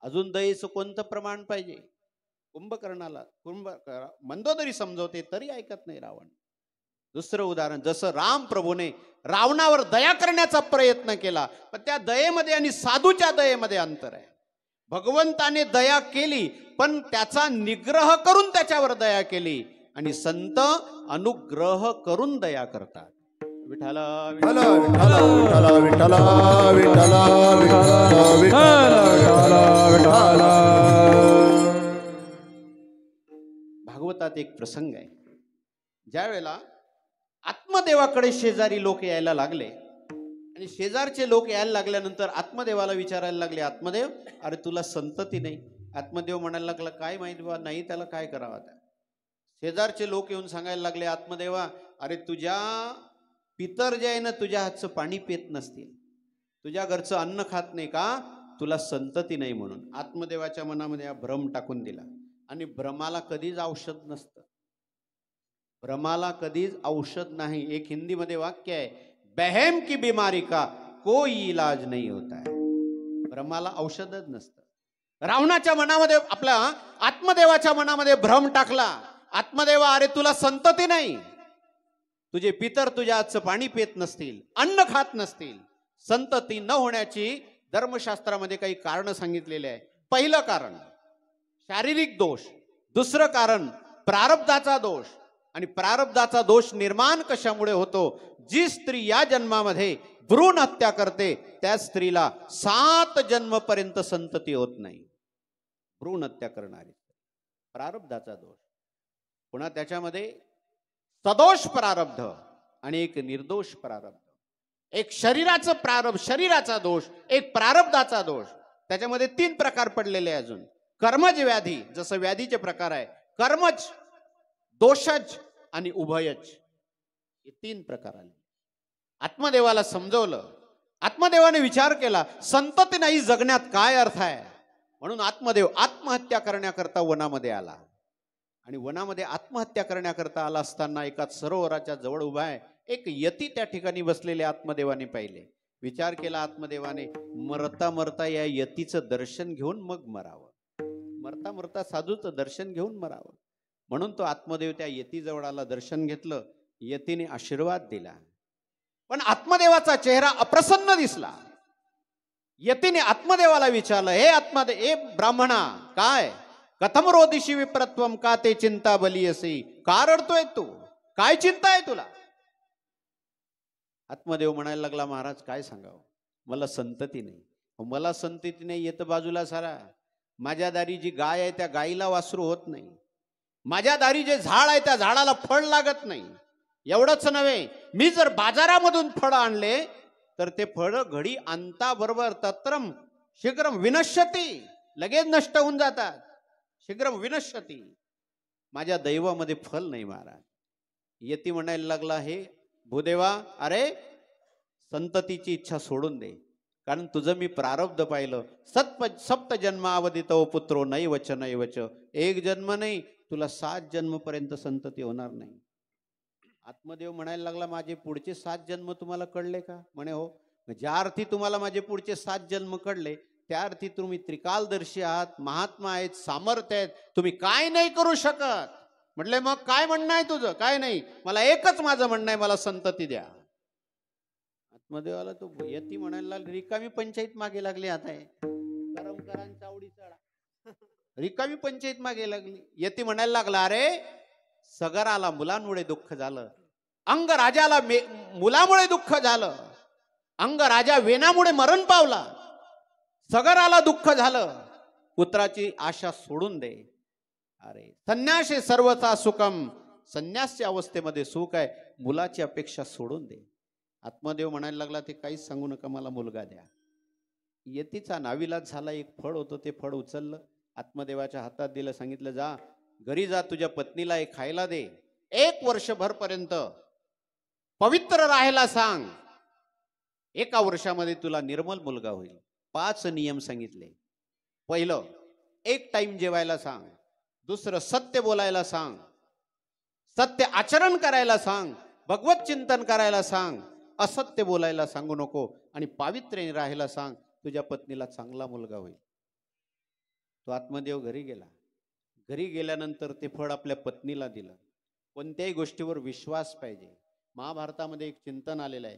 अजून दयेचं कोणतं प्रमाण पाहिजे? कुंभकर्णाला मंदोदरी समजवते तरी ऐकत नाही रावण. दुसरं उदाहरण, जसं राम प्रभूने रावणावर दया करण्याचा प्रयत्न केला, पण त्या दयेमध्ये आणि साधूच्या दयेमध्ये अंतर आहे. भगवंताने दया केली पण त्याचा निग्रह करून त्याच्यावर दया केली, आणि संत अनुग्रह करून दया करतात. विठाला विठ्ठल विठ्ठल विठ्ठल विठ्ठल विठ्ठल विठ्ठल. भागवतात एक प्रसंग आहे. ज्या वेळेला आत्मदेवाकडे शेजारी लोक यायला लागले, आणि शेजारचे लोक यायला लागल्यानंतर आत्मदेवाला विचारायला लागले, आत्मदेव अरे तुला संतती नाही. आत्मदेव म्हणायला लागला, काय माहिती बा, नाही त्याला काय करावं आता. शेजारचे लोक येऊन सांगायला लागले, आत्मदेवा अरे तुझ्या पितर जे आहे ना, तुझ्या हातचं पाणी पित नसतील, तुझ्या घरचं अन्न खात नाही का, तुला संतती नाही म्हणून. आत्मदेवाच्या मनामध्ये हा भ्रम टाकून दिला. आणि भ्रमाला कधीच औषध नसतं, भ्रमाला कधीच औषध नाही. एक हिंदीमध्ये वाक्य आहे, बहम की बीमारी का कोई इलाज नहीं होता है. भ्रमाला औषधच नसतं. रावणाच्या मनामध्ये, आपल्या आत्मदेवाच्या मनामध्ये भ्रम टाकला. आत्मदेवा अरे तुला संतती नाही, तुझे पितर तुझ्या हातचं पाणी पित नसतील, अन्न खात नसतील. संतती न होण्याची धर्मशास्त्रामध्ये काही कारण सांगितलेले आहे. पहिलं कारण शारीरिक दोष, दुसरं कारण प्रारब्धाचा दोष. आणि प्रारब्धाचा दोष निर्माण कशामुळे होतो? जी स्त्री या जन्मामध्ये भ्रूण हत्या करते त्या स्त्रीला 7 जन्मपर्यंत संतती होत नाही. भ्रूण हत्या करणारी प्रारब्धाचा दोष. पुन्हा त्याच्यामध्ये सदोष प्रारब्ध आणि एक निर्दोष प्रारब्ध. एक शरीराचं प्रारब्ध, शरीराचा दोष, एक प्रारब्धाचा दोष. त्याच्यामध्ये 3 प्रकार पडलेले आहे अजून. कर्मज व्याधी, जसं व्याधीचे प्रकार आहे, कर्मज, दोषज आणि उभयज, हे 3 प्रकार आले. आत्मदेवाला समजवलं, आत्मदेवाने विचार केला, संतती नाही जगण्यात काय अर्थ आहे. म्हणून आत्मदेव आत्महत्या करण्याकरता वनामध्ये आला. आणि वनामध्ये आत्महत्या करण्याकरता आला असताना एका सरोवराच्या जवळ उभा आहे एक यती त्या ठिकाणी बसलेले आत्मदेवाने पाहिले. विचार केला आत्मदेवाने, मरता मरता या यतीचं दर्शन घेऊन मग मरावं, मरता मरता साधूचं दर्शन घेऊन मरावं. म्हणून तो आत्मदेव त्या यतीजवळ आला, दर्शन घेतलं, यतीने आशीर्वाद दिला. पण आत्मदेवाचा चेहरा अप्रसन्न दिसला. यतीने आत्मदेवाला विचारलं, हे आत्मदेव, हे ब्राह्मणा, काय कथम रोदिशी विप्रत्वम, का ते चिंता बली असे, का रडतोय तू, काय चिंता आहे तुला? आत्मदेव म्हणायला लागला, महाराज काय सांगावं, मला संतती नाही. मला संतती नाही येत बाजूला सारा, माझ्या दारी जी गाय आहे त्या गायीला वासरू होत नाही, माझ्या दारी जे झाड आहे त्या झाडाला फळ लागत नाही. एवढंच नव्हे, मी जर बाजारामधून फळ आणले तर ते फळ घडी आणता बरोबर तत्रम शीघ्रम विनश्यती, लगेच नष्ट होऊन जातात. शीघ्रम विनश्यती, माझ्या दैवामध्ये फल नाही महाराज. यती म्हणायला लागला, हे भूदेवा, अरे संततीची इच्छा सोडून दे, कारण तुझं मी प्रारब्ध पाहिलं. सप्त जन्मावधी तव पुत्रो नैवच नैवच, 1 जन्म नाही, तुला 7 जन्मपर्यंत संतती होणार नाही. आत्मदेव म्हणायला लागला, माझे पुढचे 7 जन्म तुम्हाला कळले का? म्हणे हो. ज्या अर्थी तुम्हाला माझे पुढचे 7 जन्म कळले त्या अर्थी तुम्ही त्रिकालदर्शी आहात, महात्मा आहेत, सामर्थ्य आहेत, तुम्ही काय नाही करू शकत. म्हटले मग काय म्हणणं आहे तुझं? काय नाही, मला एकच माझं म्हणणं आहे, मला संतती द्या. आत्मदेवाला तो यती म्हणायला लागला, रिकामी पंचायत मागे लागली. आता करमकरांच्या आवडी चढा, रिकामी पंचायत मागे लागली. यती म्हणायला लागला, अरे सगराला मुलांमुळे दुःख झालं, अंग राजाला मुलामुळे दुःख झालं, अंग राजा वेनामुळे मरण पावला, सगराला दुःख झालं, पुत्राची आशा सोडून दे. अरे संन्यासे सर्वथा सुखम, संन्यासी अवस्थेमध्ये सुख आहे, मुलाची अपेक्षा सोडून दे. आत्मदेव म्हणायला लागला, ते काहीच सांगू नका, मला मुलगा द्या. यतीचा नाविलाज झाला. एक फळ होतं, ते फळ उचललं, आत्मदेवाच्या हातात दिलं, सांगितलं जा घरी जा, तुझ्या पत्नीला हे खायला दे, 1 वर्षभर पर्यंत पवित्र राहायला सांग, 1 वर्षामध्ये तुला निर्मल मुलगा होईल. 5 नियम सांगितले. पहिलं, 1 टाइम जेवायला सांग. दुसरं, सत्य बोलायला सांग, सत्य आचरण करायला सांग, भगवत चिंतन करायला सांग, असत्य बोलायला सांगू नको, आणि पावित्र्याने राहायला सांग, तुझ्या पत्नीला चांगला मुलगा होईल. तो आत्मदेव घरी गेला. घरी गेल्यानंतर ते फळ आपल्या पत्नीला दिलं. कोणत्याही गोष्टीवर विश्वास पाहिजे. महाभारतामध्ये एक चिंतन आलेलं आहे,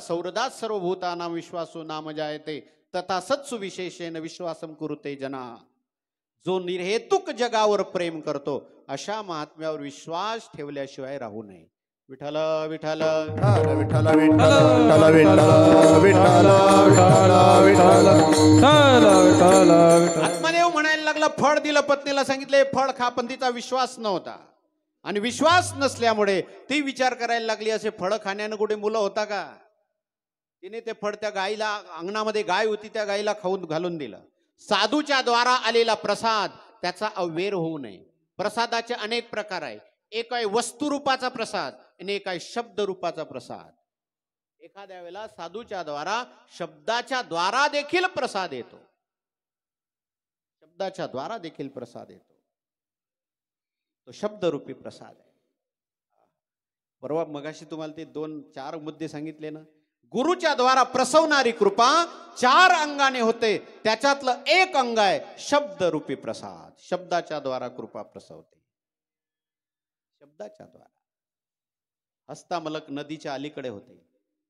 सौरदात सर्वभूतानां विश्वासो नाम जायते तथा सत्सु विशेषेण विश्वासम कुरुते जना. जो निर्हेतुक जगावर प्रेम करतो, अशा महात्म्यावर विश्वास ठेवल्याशिवाय राहू नये. विठ्ठल विठ्ठल विठ्ठल विठ्ठल विठ्ठल विठ्ठल विठ्ठल. आत्मदेव म्हणायला लागला, फळ दिलं, पत्नीला सांगितले फळ खा, पण तिचा विश्वास नव्हता. आणि विश्वास नसल्यामुळे ती विचार करायला लागली, असे फळ खाण्यानं कुठे मुलं होता का. तिने ते फळ त्या गाईला, अंगणामध्ये गाय होती, त्या गाईला खाऊन घालून दिलं. साधूच्या द्वारा आलेला प्रसाद त्याचा अव्यय होऊ नये. प्रसादाचे अनेक प्रकार आहे. एक आहे वस्तुरूपाचा प्रसाद आणि एक आहे शब्द रूपाचा प्रसाद. एखाद्या वेळेला साधूच्या द्वारा, शब्दाच्या द्वारा देखील प्रसाद येतो. शब्दाच्या द्वारा देखील प्रसाद येतो, तो शब्दरूपी प्रसाद आहे. परवा मगाशी तुम्हाला ते 2-4 मुद्दे सांगितले ना. गुरुच्या द्वारा प्रसवणारी कृपा 4 अंगाने होते, त्याच्यातलं एक अंग आहे शब्दरूपी प्रसाद. शब्दाच्या द्वारा कृपा प्रसवते, शब्दाच्या द्वारा. हस्तामलक नदीच्या अलीकडे होते.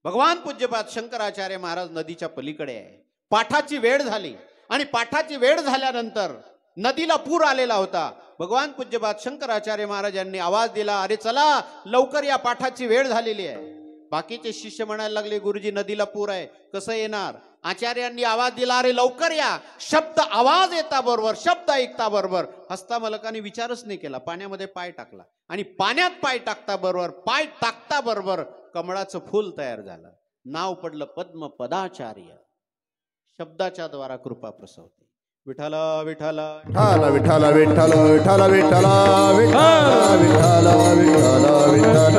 भगवान पूज्यपाद शंकराचार्य महाराज नदीच्या पलीकडे आहे. पाठाची वेळ झाली, आणि पाठाची वेळ झाल्यानंतर नदीला पूर आलेला होता. भगवान पूज्यपाद शंकराचार्य महाराज यांनी आवाज दिला, अरे चला लवकर, या पाठाची वेळ झालेली आहे. बाकीचे शिष्य म्हणायला लागले, गुरुजी नदीला पूर आहे, कसं येणार. आचार्यांनी आवाज दिला, अरे लवकर या. शब्द आवाज येता बरोबर, शब्द ऐकता बरोबर हस्तामलकाने विचारच नाही केला, पाण्यामध्ये पाय टाकला, आणि पाण्यात पाय टाकता बरोबर, पाय टाकता बरोबर कमळाचं फूल तयार झालं. नाव पडलं पद्म पदाचार्य. शब्दाच्या द्वारा कृपा प्रसवते. विठ्ठल विठ्ठल विठ्ठल विठ्ठल विठ्ठल विठ्ठल विठ्ठल विठ्ठल विठ्ठल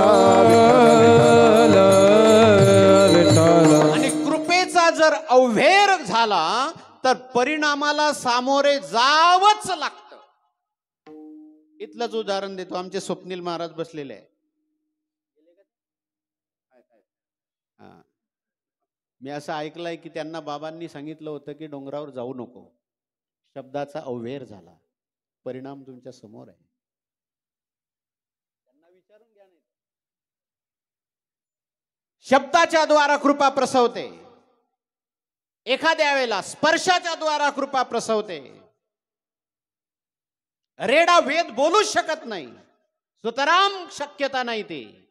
विठ्ठल. आणि कृपेचा जर अव्हेर झाला तर परिणामाला सामोरे जावंच लागतं. इथलंच उदाहरण देतो. आमचे स्वप्नील महाराज बसलेले आहे. मी असं ऐकलंय की त्यांना बाबांनी सांगितलं होतं की डोंगरावर जाऊ नको. शब्दाचा अव्हेर झाला, परिणाम तुमच्या समोर आहे. त्यांना विचारून घ्या. नाही शब्दाच्या द्वारा कृपा प्रसवते. एखाद्या वेळेला स्पर्शाच्या द्वारा कृपा प्रसवते. रेडा वेद बोलूच शकत नाही, सुतराम शक्यता नाही ती,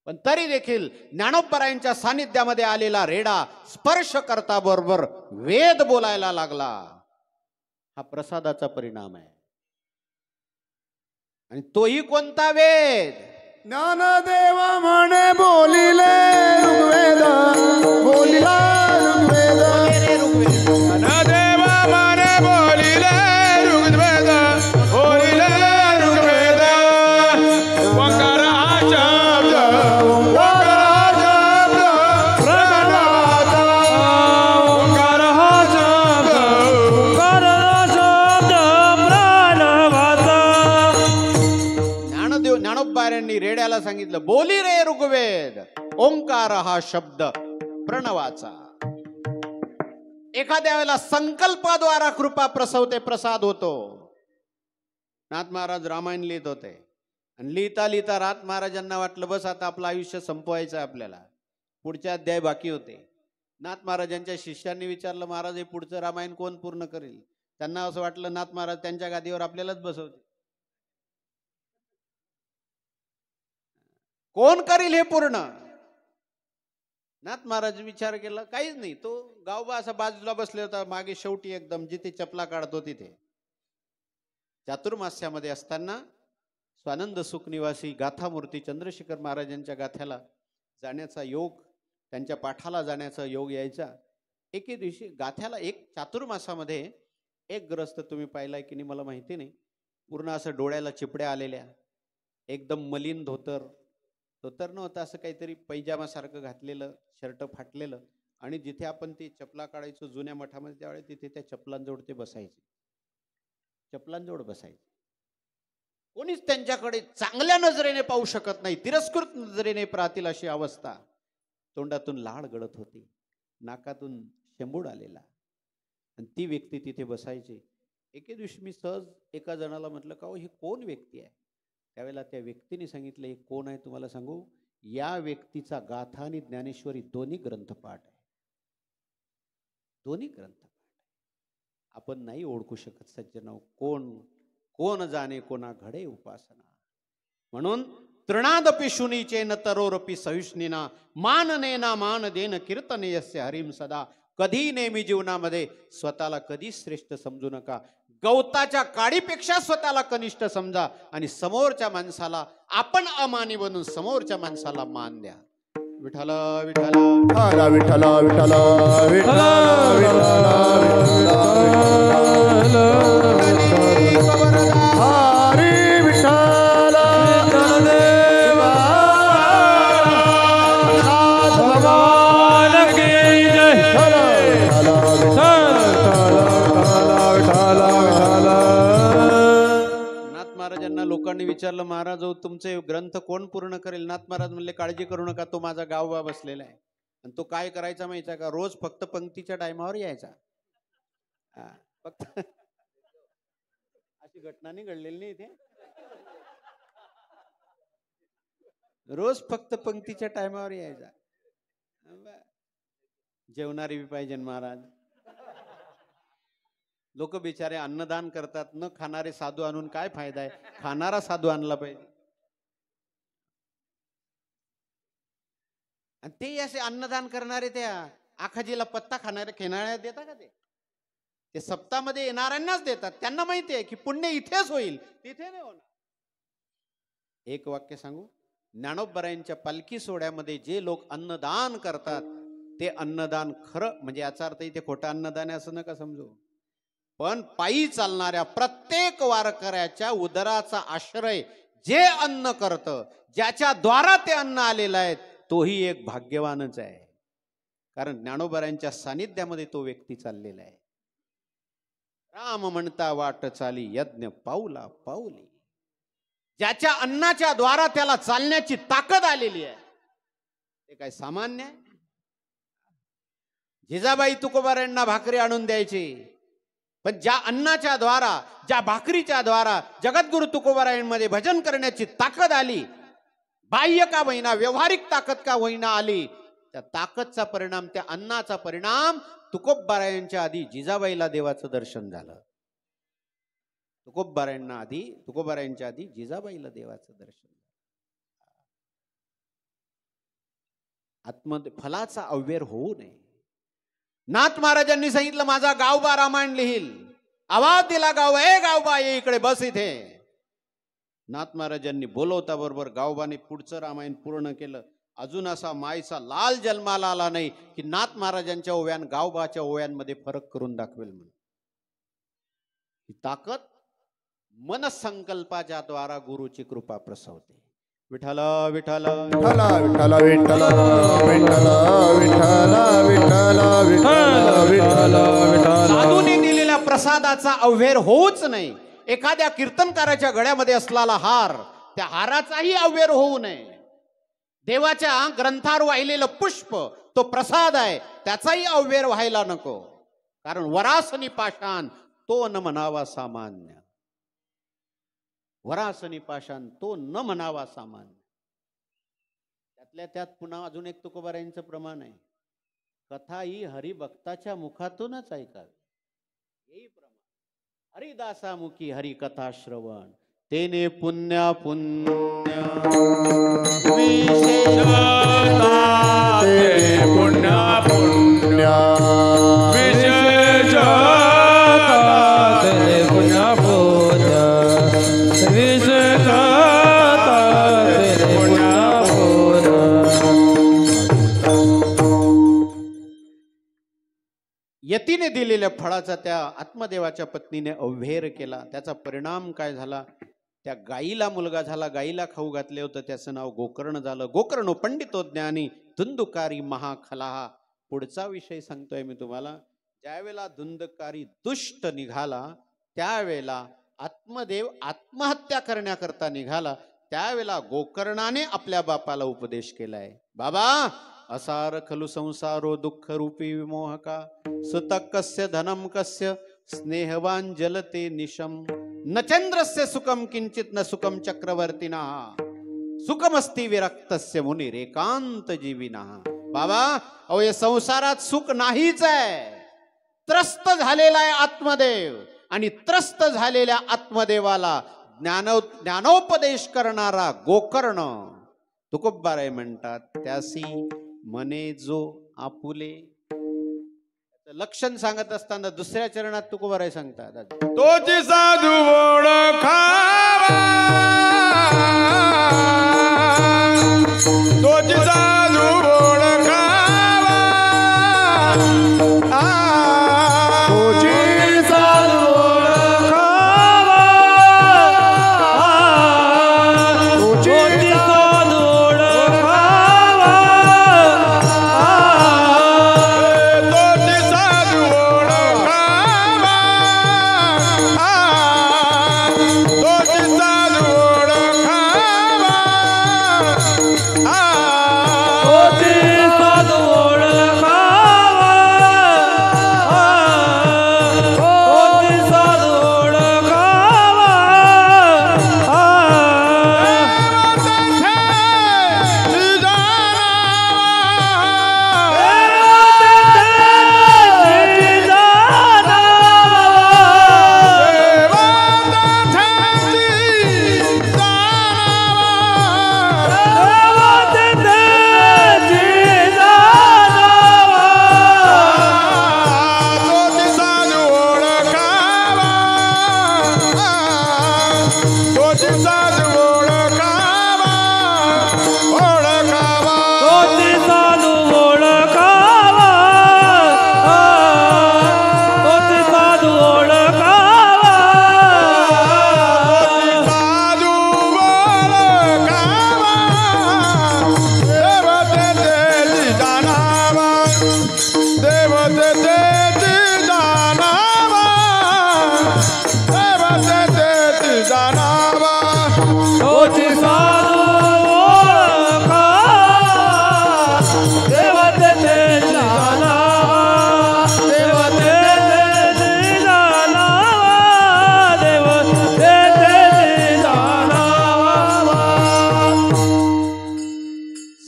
पण तरी देखील ज्ञानोबरायांच्या सानिध्यामध्ये आलेला रेडा स्पर्श करता बरोबर वेद बोलायला लागला. हा प्रसादाचा परिणाम आहे. आणि तोही कोणता वेद. ज्ञानदेव म्हणे बोलिले ऋग्वेद, बोलिला ऋग्वेद. ज्ञानदेव म्हणे बोलिले ऋग्वेद, बोलिले ऋग्वेद. ओंकार हा शब्द, ओंकार हा शब्द प्रणवाचा. ओंकार हा शब्द, ओंकार हा शब्द प्रणवाचा. ज्ञानोबाऱ्यांनी रेड्याला सांगितलं, बोली रे ऋग्वेद, ओंकार हा शब्द प्रणवाचा. एखाद्या वेळेला संकल्पाद्वारा कृपा प्रसवते, प्रसाद होतो. नाथ महाराज रामायण लिहित होते, आणि लिहिता लिहिता नाथ महाराजांना वाटलं बस आता आपलं आयुष्य संपवायचं आहे आपल्याला. पुढचे अध्याय बाकी होते. नाथ महाराजांच्या शिष्यांनी विचारलं, महाराज हे पुढचं रामायण कोण पूर्ण करेल. त्यांना असं वाटलं नाथ महाराज त्यांच्या गादीवर आपल्यालाच बसवते. कोण करील हे पूर्ण. नाथ महाराज विचार केला, काहीच नाही. तो गावबा असा बाजूला बसले होता मागे, शेवटी एकदम जिथे चपला काढतो तिथे. चातुर्मास्यामध्ये असताना स्वानंद सुख निवासी गाथामूर्ती चंद्रशेखर महाराजांच्या गाथ्याला जाण्याचा योग, त्यांच्या पाठाला जाण्याचा योग यायचा. एके दिवशी गाथ्याला एक चातुर्मासामध्ये एक ग्रस्त तुम्ही पाहिलाय की नाही मला माहिती नाही, पूर्ण असं डोळ्याला चिपड्या आलेल्या, एकदम मलिन धोतर नव्हतं, असं काहीतरी पैजामासारखं घातलेलं, शर्ट फाटलेलं, आणि जिथे आपण ती चपला काढायचो जुन्या मठामध्ये त्यावेळेस तिथे त्या चपलांजवळ ते बसायचे, चपलांजवळ बसायचे. कोणीच त्यांच्याकडे चांगल्या नजरेने पाहू शकत नाही, तिरस्कृत नजरेने पाहतील अशी अवस्था. तोंडातून लाळ गळत होती, नाकातून शेंबूड आलेला, आणि ती व्यक्ती तिथे बसायची. एके दिवशी मी सहज एका जणाला म्हटलं, का हो ही कोण व्यक्ती आहे? त्यावेळेला त्या व्यक्तीने सांगितलं, हे कोण आहे तुम्हाला सांगू, या व्यक्तीचा गाथा आणि ज्ञानेश्वरी दोन्ही ग्रंथपाठ आहे, दोन्ही ग्रंथपाठ. आपण नाही ओळखू शकत सज्जनाव, कोण जाणे कोणा घडे उपासना. म्हणून तृणादपि शुनीचेन तरोरपि सहिष्णीना माननेना मान देन कीर्तनेयस्य हरिम सदा. कधी नेहमी जीवनामध्ये स्वतःला कधी श्रेष्ठ समजू नका. गवताच्या काडीपेक्षा स्वतःला कनिष्ठ समजा आणि समोरच्या माणसाला आपण अमानी बनून समोरच्या माणसाला मान द्या. विठ्ठल विठ्ठल विठ्ठल विठ्ठल विठ्ठल हरी विठ्ठल भगवान की जय. नाथ महाराजांना लोकांनी विचारलं, महाराज हो तुमचे ग्रंथ कोण पूर्ण करेल? नाथ महाराज म्हणले, काळजी करू नका, तो माझा गावबा बसलेला आहे. आणि तो काय करायचा माहिती का, रोज फक्त पंक्तीच्या टायमावर यायचा. फक्त अशी घटना नाही घडलेली नाही इथे, रोज फक्त पंक्तीच्या टायमावर यायचा. जेवणारी बी पाहिजे महाराज. लोक बिचारे अन्नदान करतात, न खाणारे साधू आणून काय फायदा आहे, खाणारा साधू आणला पाहिजे. आणि ते असे अन्नदान करणारे त्या आखाजीला पत्ता खाणारे खेळणाऱ्या देतात का? ते सप्तामध्ये येणाऱ्यांनाच देतात. त्यांना माहिती आहे की पुण्य इथेच होईल, तिथे नाही होणार. एक वाक्य सांगू, ज्ञानोबरायांच्या पालखी सोहळ्यामध्ये जे लोक अन्नदान करतात ते अन्नदान खरं, म्हणजे याचा अर्थ इथे खोटं अन्नदान आहे असं नका समजू, पण पायी चालणाऱ्या प्रत्येक वारकऱ्याच्या उदराचा आश्रय जे अन्न करतं, ज्याच्या द्वारा ते अन्न आलेलं आहे, तोही एक भाग्यवानच आहे. कारण ज्ञानोबरायांच्या सानिध्यामध्ये तो व्यक्ती चाललेला आहे. राम म्हणता वाट चाली यज्ञ पाऊला पाऊली. ज्याच्या अन्नाच्या द्वारा त्याला चालण्याची ताकद आलेली आहे, ते काय सामान्य आहे? जिजाबाई तुकोबारायांना भाकरी आणून द्यायची, पण ज्या अन्नाच्या द्वारा, ज्या भाकरीच्या द्वारा जगद्गुरु तुकोबारायांमध्ये भजन करण्याची ताकद आली, बाह्य का होईना, व्यवहारिक ताकद का होईना आली, त्या ताकदचा परिणाम, त्या अन्नाचा परिणाम तुकोबारायांच्या आधी जिजाबाईला देवाचं दर्शन झालं. तुकोबारायांच्या आधी जिजाबाईला देवाचं दर्शन झालं. फलाचा अव्यय होऊ नये. नाथ महाराजांनी सांगितलं, माझा गावबा रामायण लिहिल. आवाज दिला गाव, ए गावबा ये इकडे बस इथे. नाथ महाराजांनी बोलवता बरोबर गावबाने पुढचं रामायण पूर्ण केलं. अजून असा मायचा लाल जन्माला आला नाही की नाथ महाराजांच्या ओव्यान गावबाच्या ओव्यांमध्ये फरक करून दाखवेल म्हणून. ही ताकद मनसंकल्पाच्या द्वारा गुरुची कृपा प्रसवते. विठ्ठल विठ्ठल विठ्ठल विठ्ठल विठ्ठल विठ्ठल विठ्ठल विठ्ठल विठ्ठल विठ्ठल. साधूने दिलेल्या प्रसादाचा अव्यय होऊच नाही. एखाद्या कीर्तनकाराच्या गळ्यामध्ये असलेला हार, त्या हाराचाही अव्यय होऊ नये. देवाच्या ग्रंथावर वाहिलेलं पुष्प, तो प्रसाद आहे, त्याचाही अव्यय व्हायला नको. कारण वरासनी पाषाण तो न म्हणावा सामान्य. वरासनी पाषाण तो न म्हणावा सामान्य. त्यातल्या त्यात पुन्हा अजून एक तुकोबारायांचं प्रमाण आहे, कथा ही हरिभक्ताच्या मुखातूनच ऐकावी. येही प्रमाण हरिदासामुखी हरिकथा श्रवण. तेने पुण्या पुण्य विशेष पुण्या पुण्य विशेष पुण्या पुण्य विशेष पुण्या पुण्य. यतीने दिलेल्या फळाचा त्या आत्मदेवाच्या पत्नीने अव्हेर केला. त्याचा परिणाम काय झाला? त्या गाईला मुलगा झाला. गाईला खाऊ घातले होतं, त्याचं नाव गोकर्ण झालं. गोकर्णो पंडितो ज्ञानी धुंदुकारी महाखलाहा. पुढचा विषय सांगतोय मी तुम्हाला. ज्यावेळेला धुंदकारी दुष्ट निघाला, त्यावेळेला आत्मदेव आत्महत्या करण्याकरता निघाला. त्यावेळेला गोकर्णाने आपल्या बापाला उपदेश केलाय. बाबा, असार खलु संसारो दुःख रूपी विमोहका. सुतक कस्य धनम कस्य स्नेहवान जलते निशम. न चंद्रस्य सुखम किंचित न सुखम चक्रवर्तीना. सुखमस्ती विरक्तस्य मुनीर एकांत जीविना. बाबा, अहो या संसारात सुख नाहीच आहे. त्रस्त झालेला आहे आत्मदेव, आणि त्रस्त झालेल्या आत्मदेवाला ज्ञानोपदेश करणारा गोकर्ण तुकोबाराय म्हणतात. त्यासी मने जो आपुले. लक्षण सांगत असताना दुसऱ्या चरणात तुकोबाराय सांगतात, तोची साधू ओळखावा, तोची साधू ओळखावा, तुझी साधू ओळखावा, तुझी साधू ओळखावा, तोची साधू ओळखावा, तोची साधू ओळखावा, तुझी साधू ओळखावा, तुझी साधू ओळखावा.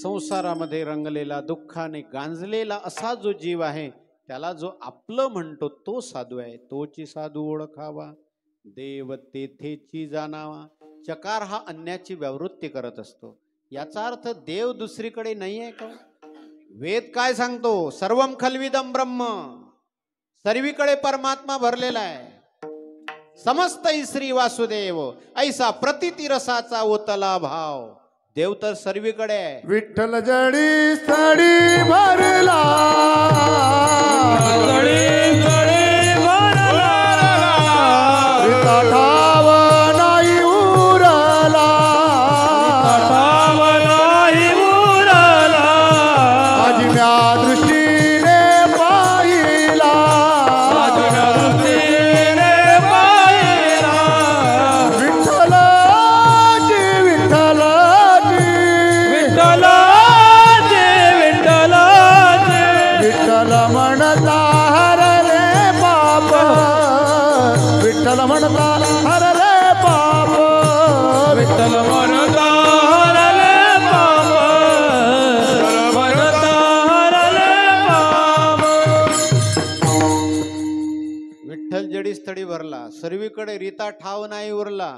संसारामध्ये रंगलेला, दुःखाने गांजलेला असा जो जीव आहे, त्याला जो आपलं म्हणतो तो साधू आहे. तोची साधू ओळखावा, देव तेथेची जाणावा. चकार हा अन्याची व्यावृत्ती करत असतो. याचा अर्थ देव दुसरीकडे नाही आहे का? वेद काय सांगतो? सर्वम खल्विदम ब्रह्म. सर्वीकडे परमात्मा भरलेला आहे. समस्त श्री वासुदेव ऐसा प्रतिती रसाचा ओतला भाव. देव तर सर्वीकडे आहे. विठ्ठल जडी सडी भरला, रिता ठाव नाही उरला, अजिम्या दृष्टीने पाहिला, विठ्ठलाची विठ्ठलाची विठ्ठल म्हणता हरले पाप, विठ्ठल म्हणता हरले पाप, विठ्ठल म्हणता हरले पाप, म्हणता हरले पाप. विठ्ठल जडी स्थळी भरला, सर्वीकडे रीता ठाव नाही उरला.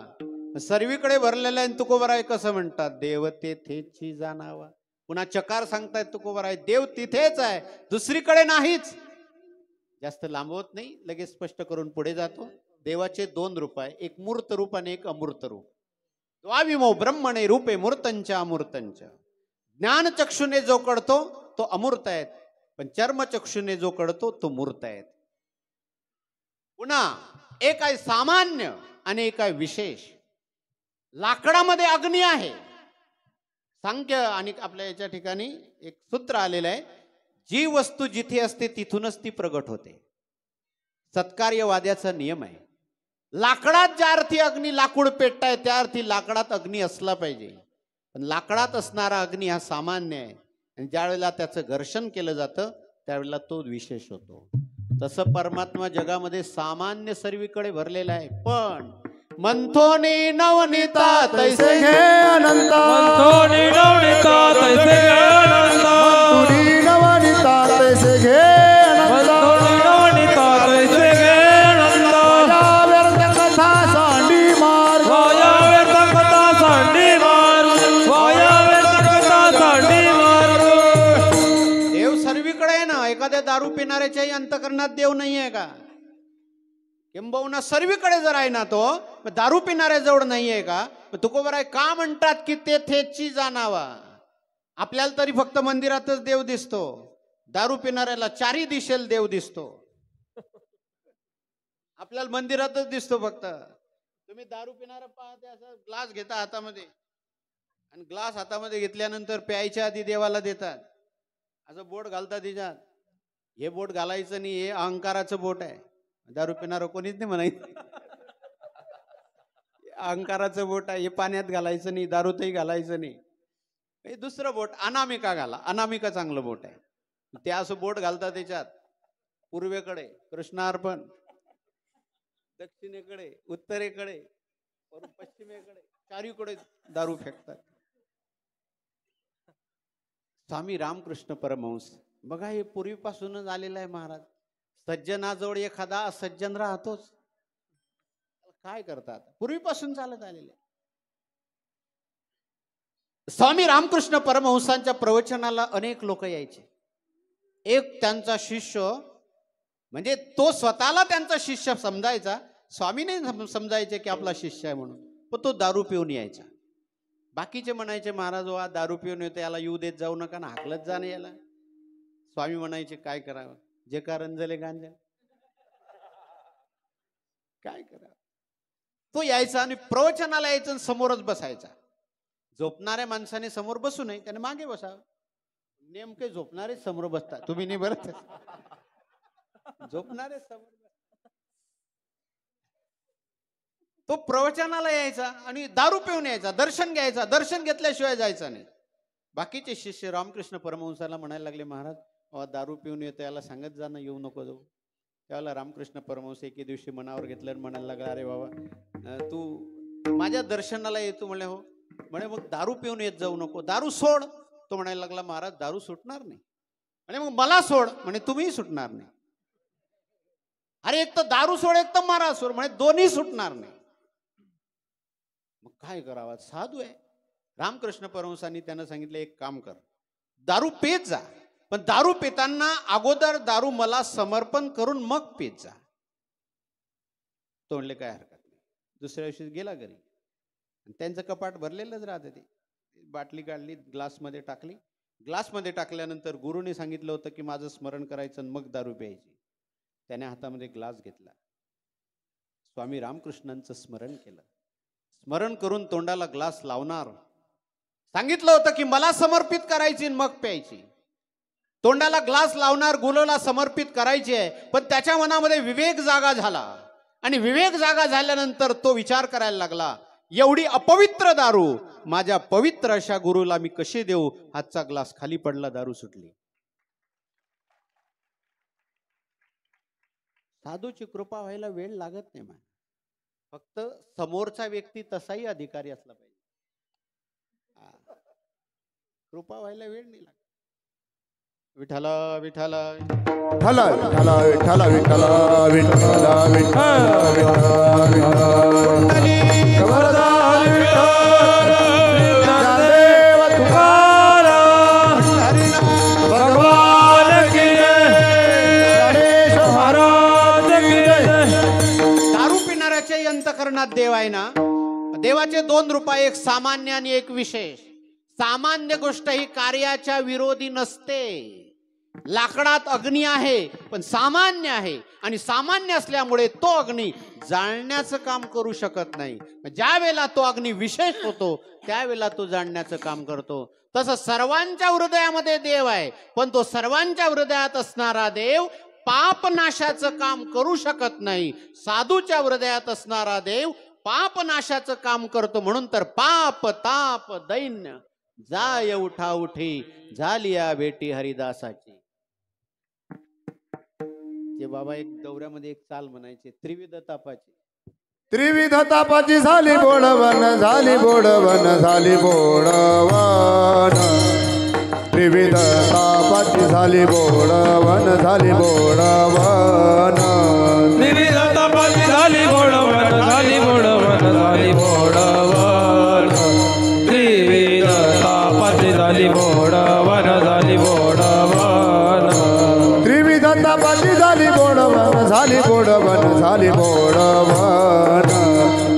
सर्वीकडे भरलेला आहे तुकोबराय कसं म्हणतात देव तेथेची जाणावा. पुन्हा चकार सांगतायत तुकोबराय देव तिथेच आहे दुसरीकडे नाहीच. जास्त लांबवत नाही लगेच स्पष्ट करून पुढे जातो. देवाचे 2 रूप आहे एक मूर्त रूप आणि एक अमूर्त रूप. द्वाविमो ब्रह्मणे रूपे मूर्तंच अमूर्तंच. ज्ञान चक्षुने जो कळतो तो अमूर्त आहे पण चर्म चक्षुने जो कळतो तो मूर्त आहे. पुन्हा एक आहे सामान्य आणि एक आहे विशेष. लाकडामध्ये अग्नी आहे. सांख्य आणि आपल्या याच्या ठिकाणी एक सूत्र आलेलं आहे जी वस्तू जिथे असते तिथूनच ती प्रगट होते. सत्कार्यवाद्याचा नियम आहे. लाकडात ज्या अर्थी अग्नी लाकूड पेटताय त्या अर्थी लाकडात अग्नी असला पाहिजे. पण लाकडात असणारा अग्नी हा सामान्य आहे आणि ज्या वेळेला त्याचं घर्षण केलं जातं त्यावेळेला तो विशेष होतो. तसं परमात्मा जगामध्ये सामान्य सर्वीकडे भरलेला आहे पण मंथोनी नवनीता तैसे घे अनंत मंथोनी नवनीता तैसे अनंत. तुरी नवनीता तैसे घे अनंत. मंथोनी नवनीता तैसे अनंत. वाया व्यर्थ कथा सांडी मार. वाया व्यर्थ कथा सांडी मार. वाया व्यर्थ कथा सांडी मार. देव सर्वीकडे आहे ना. एखाद्या दारू पिणाऱ्याच्याही अंतकरणात देव नाही आहे का? किंबहुना सर्वीकडे जर आहे ना तो दारू पिणाऱ्याजवळ नाहीये का? तुकोबराय का म्हणतात की तेथेची जाणावा. आपल्याला तरी फक्त मंदिरातच देव दिसतो. दारू पिणाऱ्याला 4 दिशेला देव दिसतो. आपल्याला मंदिरातच दिसतो फक्त. तुम्ही दारू पिणारा पाहते असं ग्लास घेता हातामध्ये आणि ग्लास हातामध्ये घेतल्यानंतर प्यायच्या आधी देवाला देतात. असं बोट घालतात तिच्यात. हे बोट घालायचं नाही हे अहंकाराचं बोट आहे. दारू पिणार कोणीच नाही म्हणायचं अहंकाराचं बोट आहे. हे पाण्यात घालायचं नाही दारूतही घालायचं नाही. हे दुसरं बोट अनामिका घाला. अनामिका चांगलं बोट आहे. ते असं बोट घालतात त्याच्यात. पूर्वेकडे कृष्णार्पण, दक्षिणेकडे, उत्तरेकडे, पश्चिमेकडे, चारीकडे दारू फेकतात. स्वामी रामकृष्ण परमहंस बघा हे पूर्वीपासूनच आलेलं आहे महाराज. सज्जनाजवळ एखादा असज्जन राहतोच. काय करतात पूर्वीपासून चालत आलेले. स्वामी रामकृष्ण परमहंसांच्या प्रवचनाला अनेक लोक यायचे. एक त्यांचा शिष्य म्हणजे तो स्वतःला त्यांचा शिष्य समजायचा. स्वामी नाही समजायचे की आपला शिष्य आहे म्हणून. पण तो दारू पिऊन यायचा. बाकीचे म्हणायचे महाराज वा दारू पिऊन येतो याला येऊ देत जाऊ नका ना हाकलत जा ना याला. स्वामी म्हणायचे काय करावं जे का रंजले गांजल काय करावं. तो यायचा आणि प्रवचनाला यायचा आणि समोरच बसायचा. झोपणाऱ्या माणसाने समोर बसू नये त्याने मागे बसावं. नेमके झोपणारे समोर बसतात. तुम्ही नाही बरं झोपणारे समोर. तो प्रवचनाला यायचा आणि दारू पिऊन यायचा. दर्शन घ्यायचा. दर्शन घेतल्याशिवाय जायचा नाही. बाकीचे शिष्य रामकृष्ण परमहंसाला म्हणायला लागले महाराज दारू पिऊन येतो याला सांगत जा ना येऊ नको जाऊ. त्यावेळेला रामकृष्ण परमहंस एके दिवशी मनावर घेतलं आणि म्हणायला लागला अरे बाबा तू माझ्या दर्शनाला येतो म्हणले हो. म्हणे मग दारू पिऊन येत जाऊ नको दारू सोड. तो म्हणायला लागला महाराज दारू सुटणार नाही. म्हणे मग मला सोड. म्हणे तुम्ही सुटणार नाही. अरे एक तर दारू सोड एक तर मारा सोड. म्हणे दोन्ही सुटणार नाही. मग काय करावं साधू आहे. रामकृष्ण परमहंसांनी त्यांना सांगितलं एक काम कर दारू पेत जा पण दारू पिताना अगोदर दारू मला समर्पण करून मग पेत जा. तो म्हणले काय हरकत नाही. दुसऱ्या दिवशी गेला घरी. त्यांचं कपाट भरलेलंच राहतं. ते बाटली काढली ग्लासमध्ये टाकली. ग्लासमध्ये टाकल्यानंतर गुरुने सांगितलं होतं की माझं स्मरण करायचं आणि मग दारू प्यायची. त्याने हातामध्ये ग्लास घेतला. स्वामी रामकृष्णांचं स्मरण केलं. स्मरण करून तोंडाला ग्लास लावणार. सांगितलं होतं की मला समर्पित करायची आणि मग प्यायची. तोंडाला ग्लास लावणार गुरुला समर्पित करायची आहे. पण त्याच्या मनामध्ये विवेक जागा झाला आणि विवेक जागा झाल्यानंतर तो विचार करायला लागला एवढी अपवित्र दारू माझ्या पवित्र अशा गुरुला मी कशी देऊ. हातचा ग्लास खाली पडला दारू सुटली. साधूची कृपा व्हायला वेळ लागत नाही. फक्त समोरचा व्यक्ती तसाही अधिकारी असला पाहिजे. कृपा व्हायला वेळ नाही लागत. विठ्ठला विठ्ठला विठ्ठला विठ्ठला विठ्ठला विठ्ठला विठ्ठला विठ्ठला विठ्ठला ज्याच्याही अंतःकरणात देव आहे ना, देवाचे दोन रूप आहे, एक सामान्य आणि एक विशेष. सामान्य गोष्ट ही कार्याच्या विरोधी नसते. लाकडात अग्नी आहे पण सामान्य आहे, आणि सामान्य असल्यामुळे तो अग्नी जाळण्याचं काम करू शकत नाही. ज्या वेळेला तो अग्नी विशेष होतो त्यावेळेला तो जाळण्याचं काम करतो. तसं सर्वांच्या हृदयामध्ये देव आहे, पण तो सर्वांच्या हृदयात असणारा देव पापनाशाचं काम करू शकत नाही. साधूच्या हृदयात असणारा देव पापनाशाचं काम करतो. म्हणून तर पाप ताप दैन्य जाय उठा उठी झालिया भेटी हरिदासाची. जे बाबा एक दौऱ्यामध्ये एक चाल म्हणायचे, त्रिविध तापाची. त्रिविध तापाची झाली बोडवन, झाली बोडवन, झाली बोडवन. त्रिविध तापाची झाली बोडवन, झाली बोडवन. त्रिविध तापाची झाली बोडवन, झाली बोडवन, झाली बोडवन. त्रिविध तापाची झाली बोडवन, झाली बोडवन. त्रिविध तापाची झाली बोडवन, झाली बोडवन, झाली बोडवन.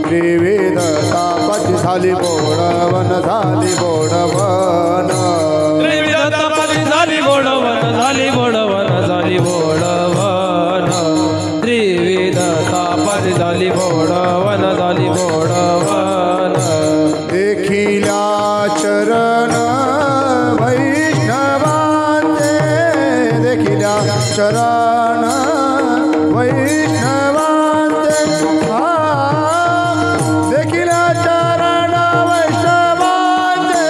त्रिविध तापाची झाली बोडवन, झाली बोडवन. त्रिविध तापाची झाली बोडवन, झाली बोडवन, झाली बोडवन. त्रिविध तापाची झाली बोडवन, झाली बोडवन. देखिल्या चरण वैष्णवांचे, देखिल्या चरण वैष्णवांचे. देखिल्या चरण वैष्णवांचे.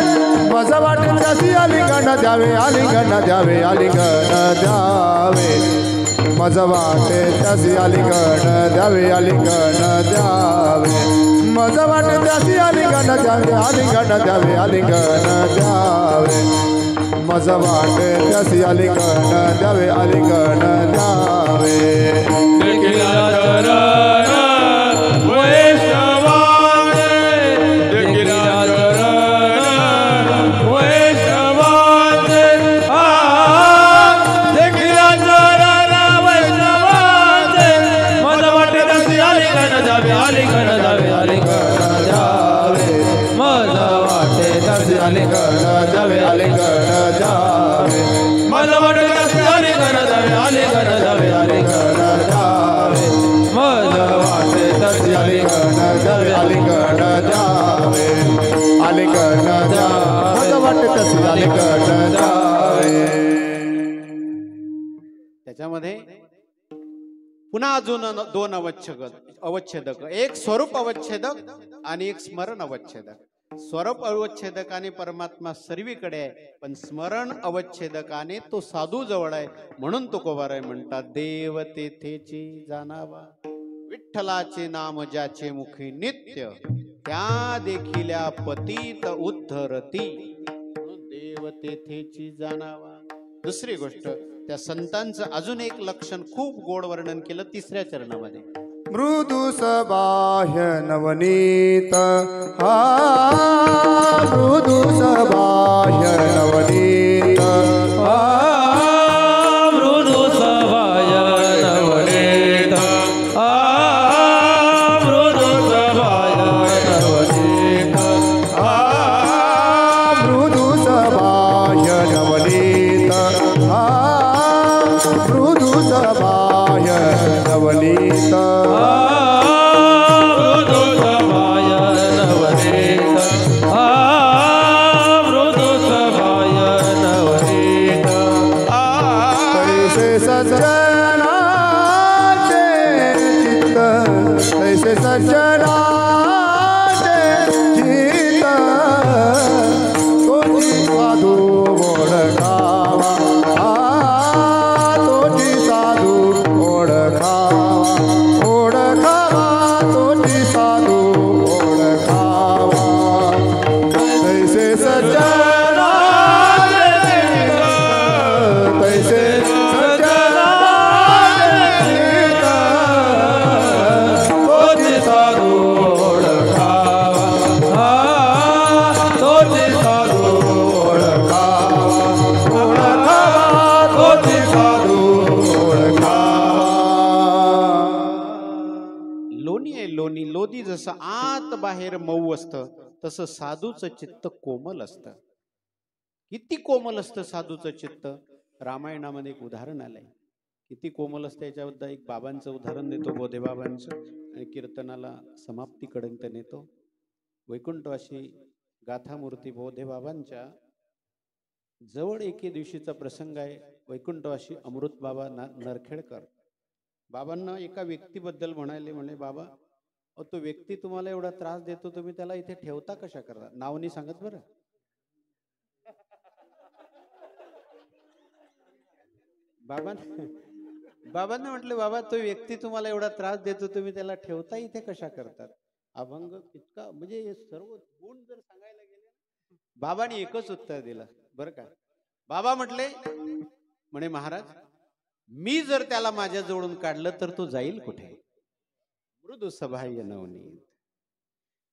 मज वाटे त्यासी आलिंगन द्यावे, आलिंगन द्यावे, आलिंगन द्यावे. मज वाटे त्यासी आलिंगन द्यावे, आलिंगन द्यावे. मज वाटे त्यासी आलिंगन द्यावे, आलिंगन द्यावे, आलिंगन द्यावे. मज वाटे त्यासी आलिंगन द्यावे, आलिंगन द्यावे. देखिल्या चरण वैष्णवांचे, देखिल्या चरण वैष्णवांचे. देखिल्या चरण वैष्णवांचे. मज वाटे त्यासी आलिंगन द्यावे, आलिंगन द्यावे, आलिंगन द्यावे. मज वाटे त्यासी आलिंगन द्यावे, आलिंगन द्यावे. मज वाटे त्यासी आलिंगन द्यावे, आलिंगन द्यावे, आलिंगन द्यावे. मज वाटे त्यासी आलिंगन द्यावे, आलिंगन द्यावे. आलिंगन द्यावे. मज वाटे त्यासी आलिंगन द्यावे. त्याच्यामध्ये पुन्हा अजून दोन अवच्छेदक, एक स्वरूप अवच्छेदक आणि एक स्मरण अवच्छेदक. स्वरूप अवच्छेदकाने परमात्मा सर्वीकडे आहे, पण स्मरण अवच्छेदकाने तो साधू जवळ आहे. म्हणून तुकोबाराय म्हणतात, देव तेथेची जाणावा, विठ्ठलाचे नाम ज्याचे मुखी नित्य, त्या देखिल्या पतित उद्धरती. म्हणून देव तेथेची जाणावा. दुसरी गोष्ट, त्या संतांचं अजून एक लक्षण खूप गोड वर्णन केलं तिसऱ्या चरणामध्ये. मृदु सबाह्य नवनीत. मृदु सबाह्य नवनीत. मृदु सबाह्य नवनीत. मृदु सबाह्य नवनीत. मृदु सबाह्य नवनीत. मृदु सबाह्य नवनीत. मृदु सबाह्य नवनीत. मृदु सबाह्य नवनीत. तैसे सज्जनाचे चित्त, तैसे सज्जनाचे चित्त. तोची साधू ओळखावा, तोची साधू ओळखावा, ओळखावा. तोची साधू ओळखावा. तैसे सज्जनाचे चित्त, तैसे सज्जनाचे चित्त. तोची साधू लोधी जसं आत बाहेर मऊ असतं तसं साधूचं चित्त कोमल असतं. किती कोमल असतं साधूचं चित्त. रामायणामध्ये एक उदाहरण आलंय. किती कोमल असतं याच्याबद्दल एक बाबांचं उदाहरण देतो, बोधे बाबांचं, आणि कीर्तनाला समाप्तीपर्यंत नेतो. वैकुंठवासी गाथामूर्ती बोधे बाबांच्या जवळ एके दिवशीचा प्रसंग आहे. वैकुंठवासी अमृत बाबा नरखेडकर बाबांना एका व्यक्तीबद्दल म्हणाले, म्हणे बाबा तो व्यक्ती तुम्हाला एवढा त्रास देतो, तुम्ही त्याला इथे ठेवता कशा करता? नाव नाही सांगत बरं. बाबांना म्हटले, बाबा तो व्यक्ती तुम्हाला एवढा त्रास देतो, तुम्ही त्याला ठेवता इथे कशा करतात? अभंग इतका म्हणजे सर्व गुण जर सांगायला गेले, बाबांनी एकच उत्तर दिलं बरं का. बाबा म्हटले, म्हणे महाराज, मी जर त्याला माझ्या जवळून काढलं तर तो जाईल कुठे? मृदू सभाह्य नवनीत.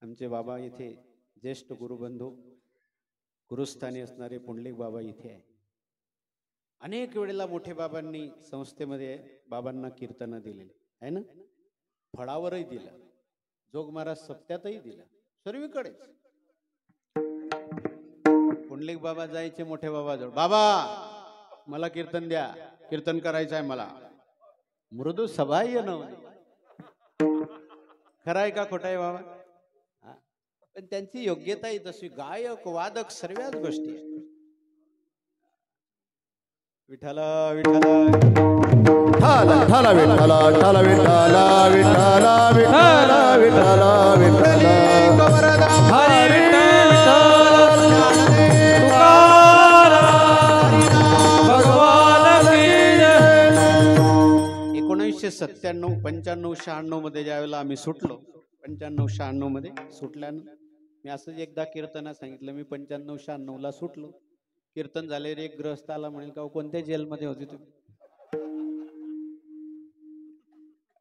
आमचे बाबा इथे ज्येष्ठ गुरुबंधू गुरुस्थानी असणारे पुंडलिक बाबा इथे आहे. अनेक वेळेला मोठे बाबांनी संस्थेमध्ये बाबांना कीर्तन दिलेले आहे ना, फळावरही दिलं, जोग महाराज सप्त्यातही दिलं, सर्वीकडेच. पुंडलिक बाबा जायचे मोठे बाबा जवळ, बाबा मला कीर्तन द्या, कीर्तन करायचं आहे मला. मृदू सभाह्य नवनीत. खरं आहे का खोटं आहे बाबा? पण त्यांची योग्यता ही तशी, गायक वादक सर्वच गोष्टी आहेत. विठ्ठला विठ्ठला ठाला ठाला विठ्ठला ठाला विठ्ठला विठ्ठला विठ्ठला विठ्ठला विठ्ठला हरी विठ्ठल तुकाराम भगवान की जय. 1997, 95, 96 मध्ये ज्यावेळेला आम्ही सुटलो, 95, 96 मध्ये सुटल्यानं मी असंच एकदा कीर्तना सांगितलं, मी 95, 96 ला सुटलो. कीर्तन झाले, एक ग्रहस्थ आला, म्हणेल का कोणत्या जेलमध्ये होते तुम्ही?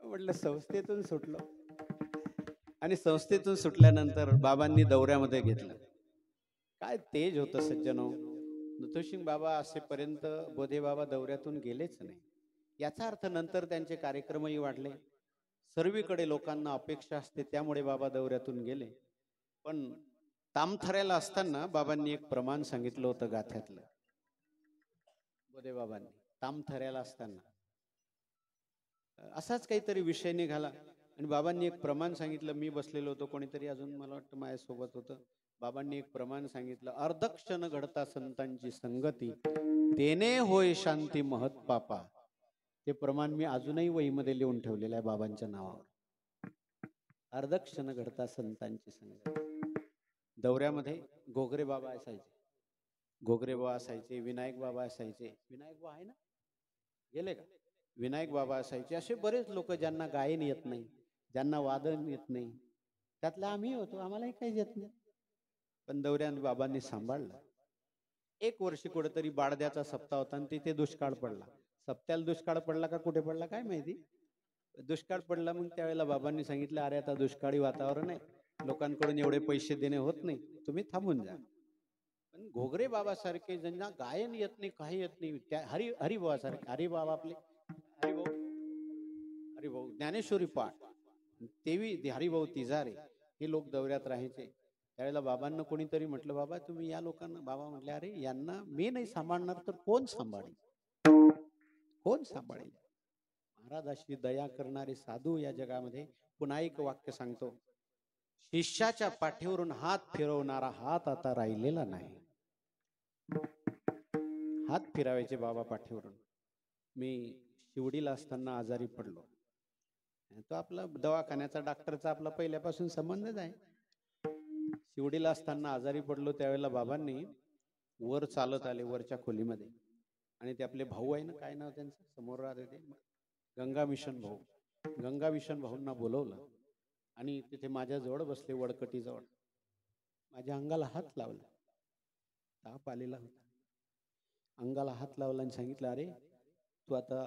म्हटलं संस्थेतून सुटलो. आणि संस्थेतून सुटल्यानंतर बाबांनी दौऱ्यामध्ये घेतलं. काय तेज होतं सज्जनो. नथुसिंग बाबा असेपर्यंत बोधे बाबा दौऱ्यातून गेलेच नाही. याचा अर्थ नंतर त्यांचे कार्यक्रमही वाढले. सर्वीकडे लोकांना अपेक्षा असते, त्यामुळे बाबा दौऱ्यातून गेले. पण तामथऱ्याला असताना बाबांनी एक प्रमाण सांगितलं होतं गाथ्यातलं. बोधे बाबांनी तामथऱ्याला असताना असाच काहीतरी विषय निघाला आणि बाबांनी एक प्रमाण सांगितलं. मी बसलेलो होतो, कोणीतरी अजून मला वाटतं माझ्यासोबत होतं. बाबांनी एक प्रमाण सांगितलं, अर्धक्षण घडता संतांची संगती, तेने होय शांती महत पापा. ते प्रमाण मी अजूनही वहीमध्ये लिहून ठेवलेलं आहे बाबांच्या नावावर. अर्धक्षण घडता संतांची संगती. दौऱ्यामध्ये घोगरे बाबा असायचे, घोगरे बाबा असायचे, विनायक बाबा असायचे. विनायक बाबा आहे ना, गेले का? विनायक बाबा असायचे. असे बरेच लोक ज्यांना गायन येत नाही, ज्यांना वादन येत नाही. त्यातले आम्ही होतो, आम्हालाही काही येत नाही. पण दौऱ्यात बाबांनी सांभाळलं. एक वर्षी कुठेतरी बाळद्याचा सप्ताह होता आणि तिथे दुष्काळ पडला. सप्त्याला दुष्काळ पडला का कुठे पडला काय माहिती, दुष्काळ पडला. मग त्यावेळेला बाबांनी सांगितलं, अरे आता दुष्काळी वातावरण आहे, लोकांकडून एवढे पैसे देणे होत नाही, तुम्ही थांबून जा. पण घोगरे बाबा सारखे ज्यांना गायन येत नाही, काही येत नाही, त्या हरिबाबा सारखे, हरिबाबा आपले हरिभाऊ ज्ञानेश्वरी पाठ, तेवी हरिभाऊ तिजारे, हे लोक दौऱ्यात राहायचे. त्यावेळेला बाबांना कोणीतरी म्हटलं, बाबा तुम्ही या लोकांना. बाबा म्हटले, अरे यांना मी नाही सांभाळणार तर कोण सांभाळेल, कोण सांभाळेल? महाराजाशी दया करणारे साधू या जगामध्ये. पुन्हा एक वाक्य सांगतो, शिष्याच्या पाठीवरून हात फिरवणारा हात आता राहिलेला नाही. हात फिरावायचे बाबा पाठीवरून. मी शिवडीला असताना आजारी पडलो. तो आपला दवाखान्याचा डॉक्टरचा आपला पहिल्यापासून संबंधच आहे. शिवडीला असताना आजारी पडलो, त्यावेळेला बाबांनी वर चालत आले वरच्या खोलीमध्ये. आणि ते आपले भाऊ आहे ना, काय नाव त्यांचं, समोर राहते ते, गंगा मिशन भाऊ. गंगा मिशन भाऊंना बोलवलं आणि तिथे माझ्या जवळ बसले, वडकटीजवळ. माझ्या अंगाला हात लावला, ताप आलेला होता. अंगाला हात लावला आणि सांगितलं, अरे तू आता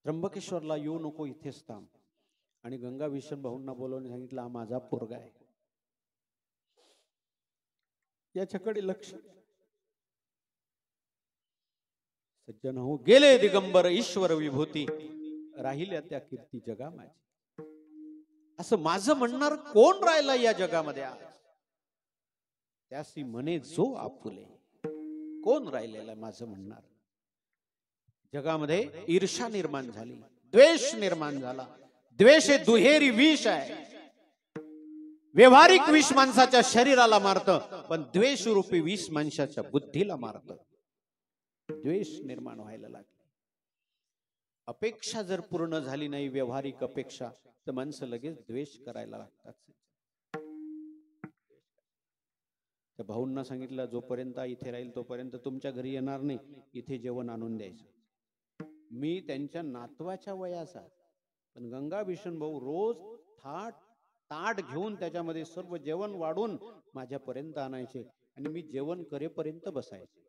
त्र्यंबकेश्वरला येऊ नको, इथेच थांब. आणि गंगा मिशन भाऊंना बोलवून सांगितलं, हा माझा पोरगा आहे, याच्याकडे लक्ष. सज्जन हो, गेले दिगंबर ईश्वर विभूती, राहिल्या त्या कीर्ती जगा माझी. असं माझं म्हणणार कोण राहिलं या जगामध्ये आज? त्यासी म्हणे जो आपुले. कोण राहिलेलं आहे माझं म्हणणार? जगामध्ये ईर्ष्या निर्माण झाली, द्वेष निर्माण झाला. द्वेष हे दुहेरी विष आहे. व्यवहारिक विष माणसाच्या शरीराला मारतं, पण द्वेष रूपी विष माणसाच्या बुद्धीला मारतं. द्वेष निर्माण व्हायला लागले. अपेक्षा जर पूर्ण झाली नाही, व्यवहारिक अपेक्षा, तर माणसं लगेच द्वेष करायला लागतात. त्या भाऊंना सांगितलं, जोपर्यंत इथे राहील तोपर्यंत तुमच्या घरी येणार नाही, इथे जेवण आणून द्यायचं. मी त्यांच्या नातवाच्या वयाचा, पण गंगाभीषण भाऊ रोज ताट घेऊन त्याच्यामध्ये सर्व जेवण वाढून माझ्यापर्यंत आणायचे आणि मी जेवण करेपर्यंत बसायचे.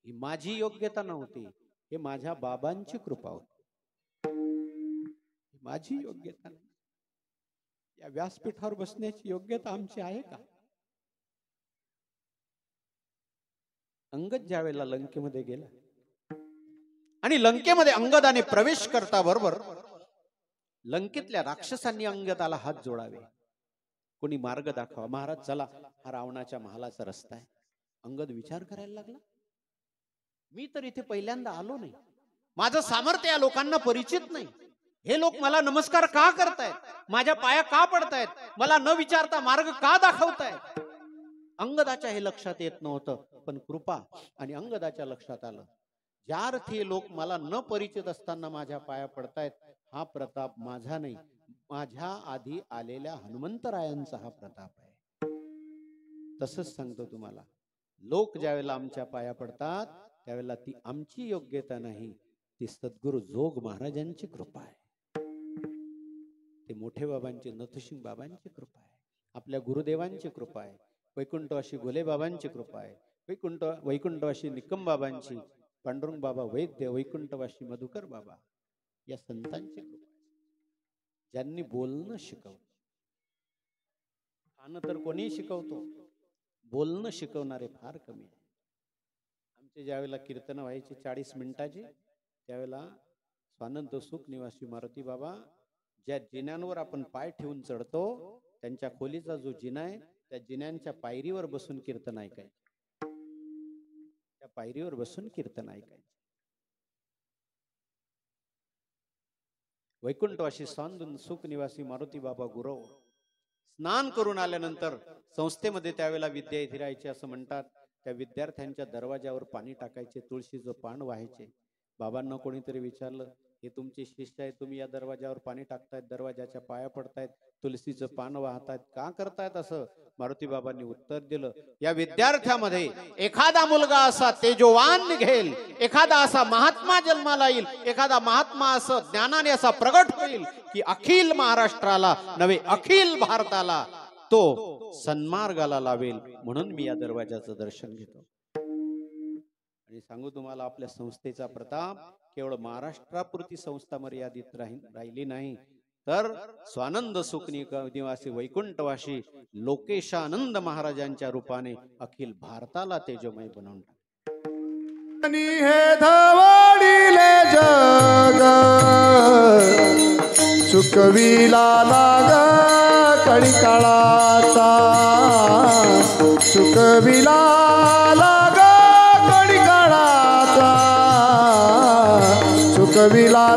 ही माझी योग्यता नव्हती, हे माझ्या बाबांची कृपा होती. माझी योग्यता नाही. या व्यासपीठावर बसण्याची योग्यता आमची आहे का? अंगद ज्या वेळेला लंकेमध्ये गेला आणि लंकेमध्ये अंगदाने प्रवेश करता बरोबर लंकेतल्या राक्षसांनी अंगदाला हात जोडावे, कोणी मार्ग दाखवा. महाराज चला, हा रावणाच्या महालाचा रस्ता आहे. अंगद विचार करायला लागला, मी तर इथे पहिल्यांदा आलो नाही, माझं सामर्थ्य या लोकांना परिचित नाही, हे लोक मला नमस्कार का करतायत, माझ्या पाया का पडतायत, मला न विचारता मार्ग का दाखवतायत. अंगदाच्या हे लक्षात येत नव्हतं, पण कृपा आणि अंगदाच्या लक्षात आलं, ज्या अर्थी लोक मला न परिचित असताना माझ्या पाया पडतायत, हा प्रताप माझा नाही, माझ्या आधी आलेल्या हनुमंतरायांचा हा प्रताप आहे. तसंच सांगतो तुम्हाला, लोक ज्यावेळेला आमच्या पाया पडतात त्यावेळेला ती आमची योग्यता नाही, ती सद्गुरु जोग महाराजांची कृपा आहे. ते मोठे बाबांची, नथसिंग बाबांची कृपा आहे, आपल्या गुरुदेवांची कृपा आहे, वैकुंठवासी गोले बाबांची कृपा आहे, वैकुंठवासी निकम बाबांची, पांडुरंग बाबा वैद्य, वैकुंठवासी मधुकर बाबा, या संतांची कृपा आहे, ज्यांनी बोलणं शिकवलं. खाणं तर कोणी शिकवतो, बोलणं शिकवणारे फार कमी आहे. आमचे ज्यावेळेला कीर्तन व्हायचे 40 मिनिटाची, त्यावेळेला स्वानंद सुख निवासी मारुती बाबा ज्या जिन्यांवर आपण पाय ठेवून चढतो, त्यांच्या खोलीचा जो जिना आहे, त्या जिन्यांच्या पायरीवर बसून कीर्तन ऐकायचे. त्या पायरीवर बसून कीर्तन ऐकायचे. वैकुंठवासी स्वानंद सुख निवासी मारुती बाबा गुरव स्नान करून आल्यानंतर संस्थेमध्ये त्यावेळेला विद्या येथे राहायची असं म्हणतात. त्या विद्यार्थ्यांच्या दरवाजावर पाणी टाकायचे, तुळशीचं पान व्हायचे. बाबांना कोणीतरी विचारलं, हे तुमचे शिष्य आहे, तुम्ही या दरवाजावर पाणी टाकतायत, दरवाजाच्या पाया पडतायत, तुलसीचं पान वाहतायत, का करतायत असं? मारुती बाबांनी उत्तर दिलं, या विद्यार्थ्यामध्ये एखादा मुलगा असा तेजोवान निघेल, एखादा असा महात्मा जन्माला येईल, एखादा महात्मा असं ज्ञानाने असा प्रगट होईल की अखिल महाराष्ट्राला नव्हे अखिल भारताला तो सन्मार्गाला लावेल. म्हणून मी या दरवाजाचं दर्शन घेतो. आणि सांगू तुम्हाला, आपल्या संस्थेचा प्रताप केवळ महाराष्ट्रापुरती संस्था मर्यादित राहिली नाही, तर स्वानंद सुख निवासी वैकुंठवासी लोकेशानंद महाराजांच्या रूपाने अखिल भारताला तेजोमय बनवून टाकले. हे धवडिले जग सुखविला लाग कडिकाळाचा, सुखविला लाग कडिकाळाचा, सुखविला